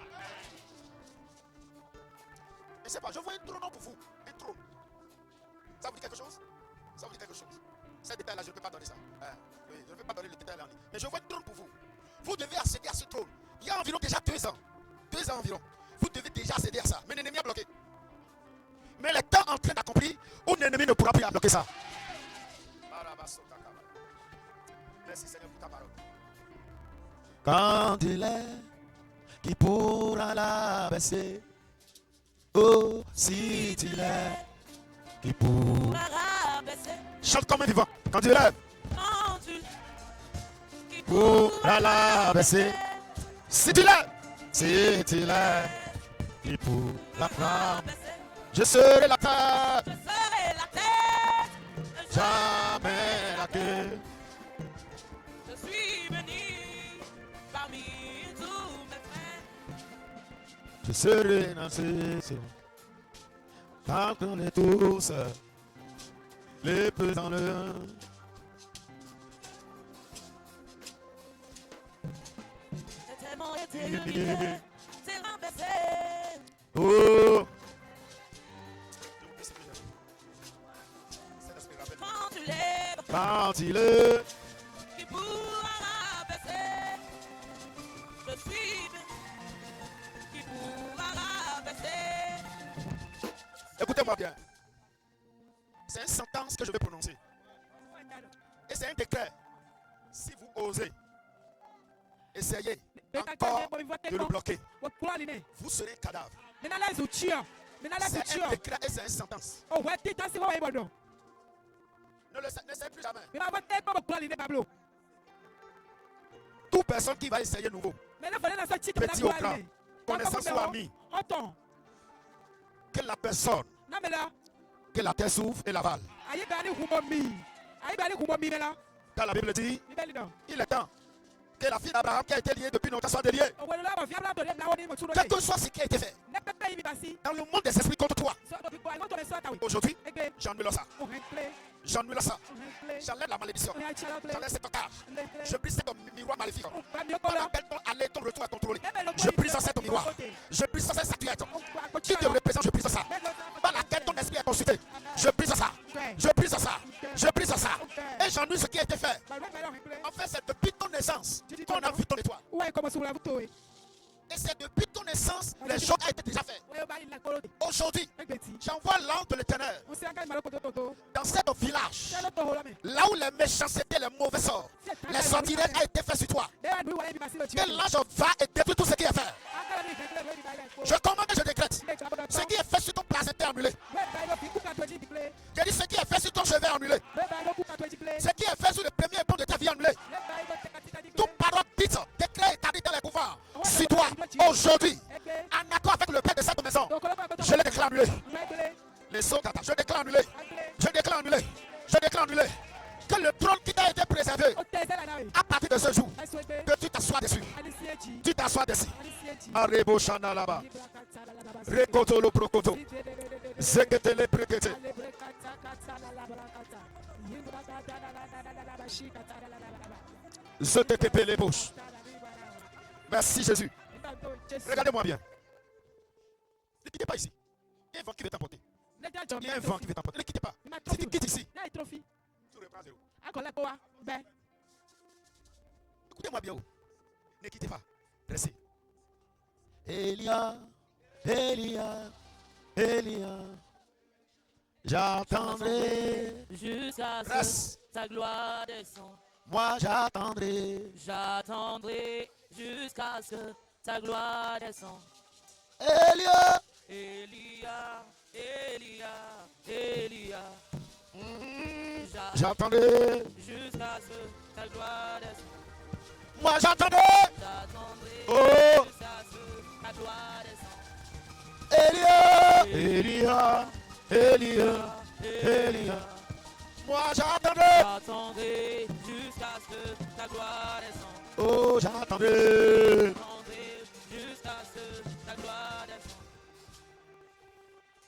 Je ne sais pas, je vois un trône pour vous. Un trône. Ça vous dit quelque chose? Ça vous dit quelque chose? Ces détails-là, je ne peux pas donner ça. Oui, je ne peux pas donner le détail là. Mais je vois un trône pour vous. Vous devez accéder à ce trône. Il y a environ déjà 2 ans. 2 ans environ. Vous devez déjà accéder à ça. Mais l'ennemi a bloqué. Mais le temps en train d'accomplir où l'ennemi ne pourra plus bloquer ça. Merci Seigneur pour ta parole. Quand il est qui pourra l'abaisser. Oh, si il est qui pourra l'abaisser. Chante comme un vivant. Quand il est qui pourra l'abaisser. Si tu l'es, qui pourra l'abaisser. Je serai la tête, jamais la queue. Je suis béni parmi tous mes frères. Je serai dans ce ciel, quand on est tous les pesants le. J'ai tellement été humilié, c'est rabaissé. Oh. Quand il est qui pourra rabaisser. Je suis qui pourra rabaisser. Écoutez-moi bien. C'est une sentence que je vais prononcer. Et c'est un décret. Si vous osez essayer encore de le bloquer, vous serez cadavre. C'est un décret et c'est une sentence. Ne le sais plus jamais. Toute personne qui va essayer nouveau, petit ou grand, connaissance ou ami, que la personne, que la terre s'ouvre et l'avale. Quand la Bible dit, il est temps que la fille d'Abraham qui a été liée depuis longtemps soit déliée. Quel que soit ce qui a été fait dans le monde des esprits contre toi, aujourd'hui, j'annule ça. J'annule ça. J'enlève la malédiction. J'enlève cet otage. Je brise cet miroir maléfique. Par laquelle ton aller, ton retour est contrôlé. Je brise ça, cet miroir. Je brise ça, cette statuette. Qui te représente, je brise ça. Par laquelle ton esprit est consulté. Je brise ça. Je brise ça. Je brise ça. Et j'annule ce qui a été fait. En fait, c'est depuis ton naissance qu'on a vu ton étoile. Et c'est depuis ton naissance, les choses ont été déjà faites. Aujourd'hui, j'envoie l'ange de l'Éternel dans cet village, là où les méchancetés, les mauvais sorts, les sortilèges ont été faits sur toi. Que l'ange va et détruit tout ce qui est fait. Je commande et je décrète. Ce qui est fait sur ton placenta est annulé. J'ai dit ce qui est fait sur ton cheveu est annulé. Ce qui est fait sur le premier pont de ta vie est annulé. Toute parole dite, décret établi dans les pouvoirs sur toi, aujourd'hui, en accord avec le Père de cette maison, je les déclare annulé. Les sauts, je déclare annulé. Je déclare annulé. Je déclare annulé. Que le trône qui t'a été préservé, à partir de ce jour, que tu t'assois dessus. Tu t'assois dessus. Arebo Shana là-bas. Rekoto lo prokoto. Zekete le prekete. Je te pépé les bouches. Merci Jésus. Regardez-moi bien. Ne quittez pas ici. Il y a un vent qui veut t'emporter. Il y a un vent qui veut t'emporter. Ne quittez pas. Si tu quittes ici, tu reprends zéro. Écoutez-moi bien. Ne quittez pas. Restez. Elia, Elia, Elia. J'attendrai jusqu'à ce que ta gloire descende. Moi j'attendrai. J'attendrai jusqu'à ce que ta gloire descende. Elia, Elia, Elia, Elia. J'attendrai jusqu'à ce que ta gloire descende. Moi j'attendrai. J'attendrai jusqu'à ce que ta gloire descende. Elia, Elia, Elia, Elia. Moi j'attendrai. J'attendrai jusqu'à ce que ta gloire descende. Oh, j'attendrai. Jusqu'à ce que ta gloire descende.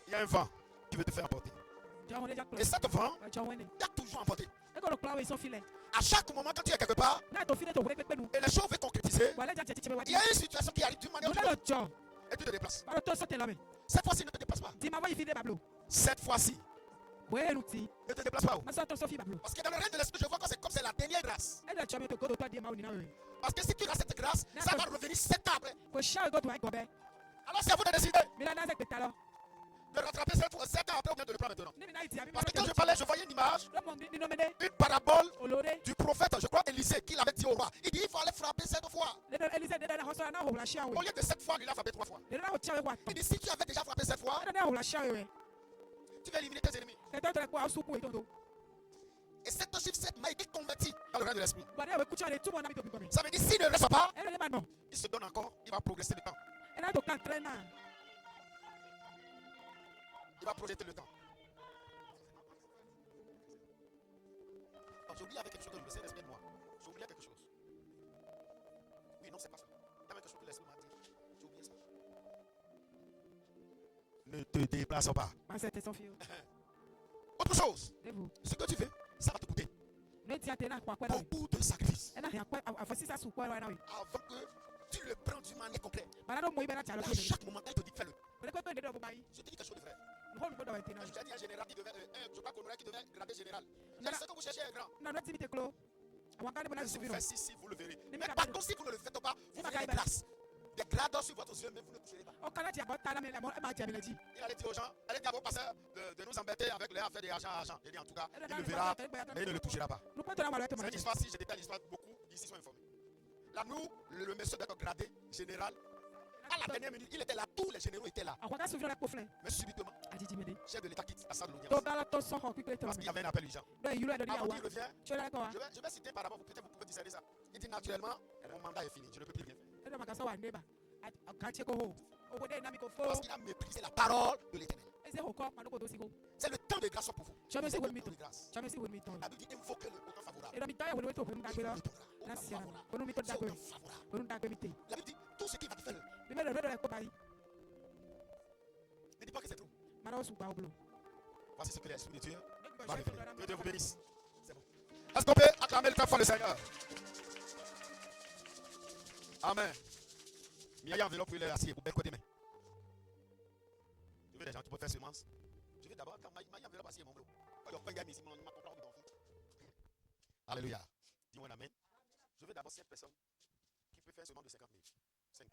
Il y a un vent qui veut te faire emporter. Et cet vent, il y a toujours emporté. À chaque moment, quand tu es quelque part, et les choses veulent concrétiser, il y a une situation qui arrive d'une manière ou d'une autre. Et tu te déplaces. Cette fois-ci, ne te déplace pas. Cette fois-ci, ne te déplace pas. Parce que dans le règne de l'esprit, je vois que c'est comme c'est la dernière grâce. Parce que si tu as cette grâce, ça va revenir 7 ans après. Alors c'est à vous de décider de rattraper 7 ans après ou bien de le prendre maintenant. Parce que quand je parlais, je voyais une image, une parabole du prophète, je crois Élisée, qui l'avait dit au roi. Il dit il faut aller frapper 7 fois. Au lieu de 7 fois, il a frappé 3 fois. Il dit si tu avais déjà frappé 7 fois, tu vas éliminer tes ennemis. Et cet chiffre 7 m'a été converti dans le règne de l'esprit. Ça veut dire s'il ne reste pas, il se donne encore, il va progresser le temps. Il va projeter le temps. J'ai oublié avec quelque chose de l'esprit de moi. J'ai oublié quelque chose. Oui, non, c'est pas ça. Il y avait quelque chose que l'esprit m'a dit. J'ai oublié ça. Ne te déplace pas. Autre chose. Ce que tu fais, ça va te coûter beaucoup de sacrifices. Avant que tu le prends d'une manière complète. À chaque moment, il te dit fais-le. Je te dis quelque chose de vrai. Je t'ai dit un général qui devait, je crois qu'on aurait qui devait grader général. C'est ce que vous cherchez un grand. Si vous faites si vous le verrez. Mais par contre, si vous ne le faites pas, vous verrez des grâces. Des grades sur votre yeux, mais vous ne toucherez pas. Il allait dire aux gens, allez dire à vos pasteurs de nous embêter avec les affaires d'argent. Il dit en tout cas, il le verra, mais il ne le touchera pas. C'est une histoire, si je détaille l'histoire, beaucoup d'ici sont informés. Là, nous, le monsieur d'être gradé général, à la dernière minute, il était là, tous les généraux étaient là. Mais subitement, chef de l'État quitte la salle de l'audience. Parce qu'il y avait un appel urgent. Avant qu'il revienne, je vais citer par rapport, peut-être vous pouvez discerner ça. Il dit naturellement, mon mandat est fini, je ne peux plus rien faire. Parce qu'il a méprisé la parole de l'Éternel. C'est le temps de grâce pour vous. C'est le temps de grâce. La Bible dit invoquez le temps favorable. Il vous répondra. C'est le temps favorable. La Bible dit tout ce qui va te faire. Ne dis pas que c'est trop. Voici ce que l'Esprit de Dieu va révéler. Que Dieu vous bénisse. C'est bon. Est-ce qu'on peut acclamer le 3 fois le Seigneur? Amen. Il y a une enveloppe pour les assieds pour côté main. Je veux des gens qui peuvent faire semence. Je vais d'abord, quand il y a une enveloppe assieds mon bro. Alléluia. Dis-moi un amen. Je veux d'abord 7 personnes qui peuvent faire semence de 50 000. 5.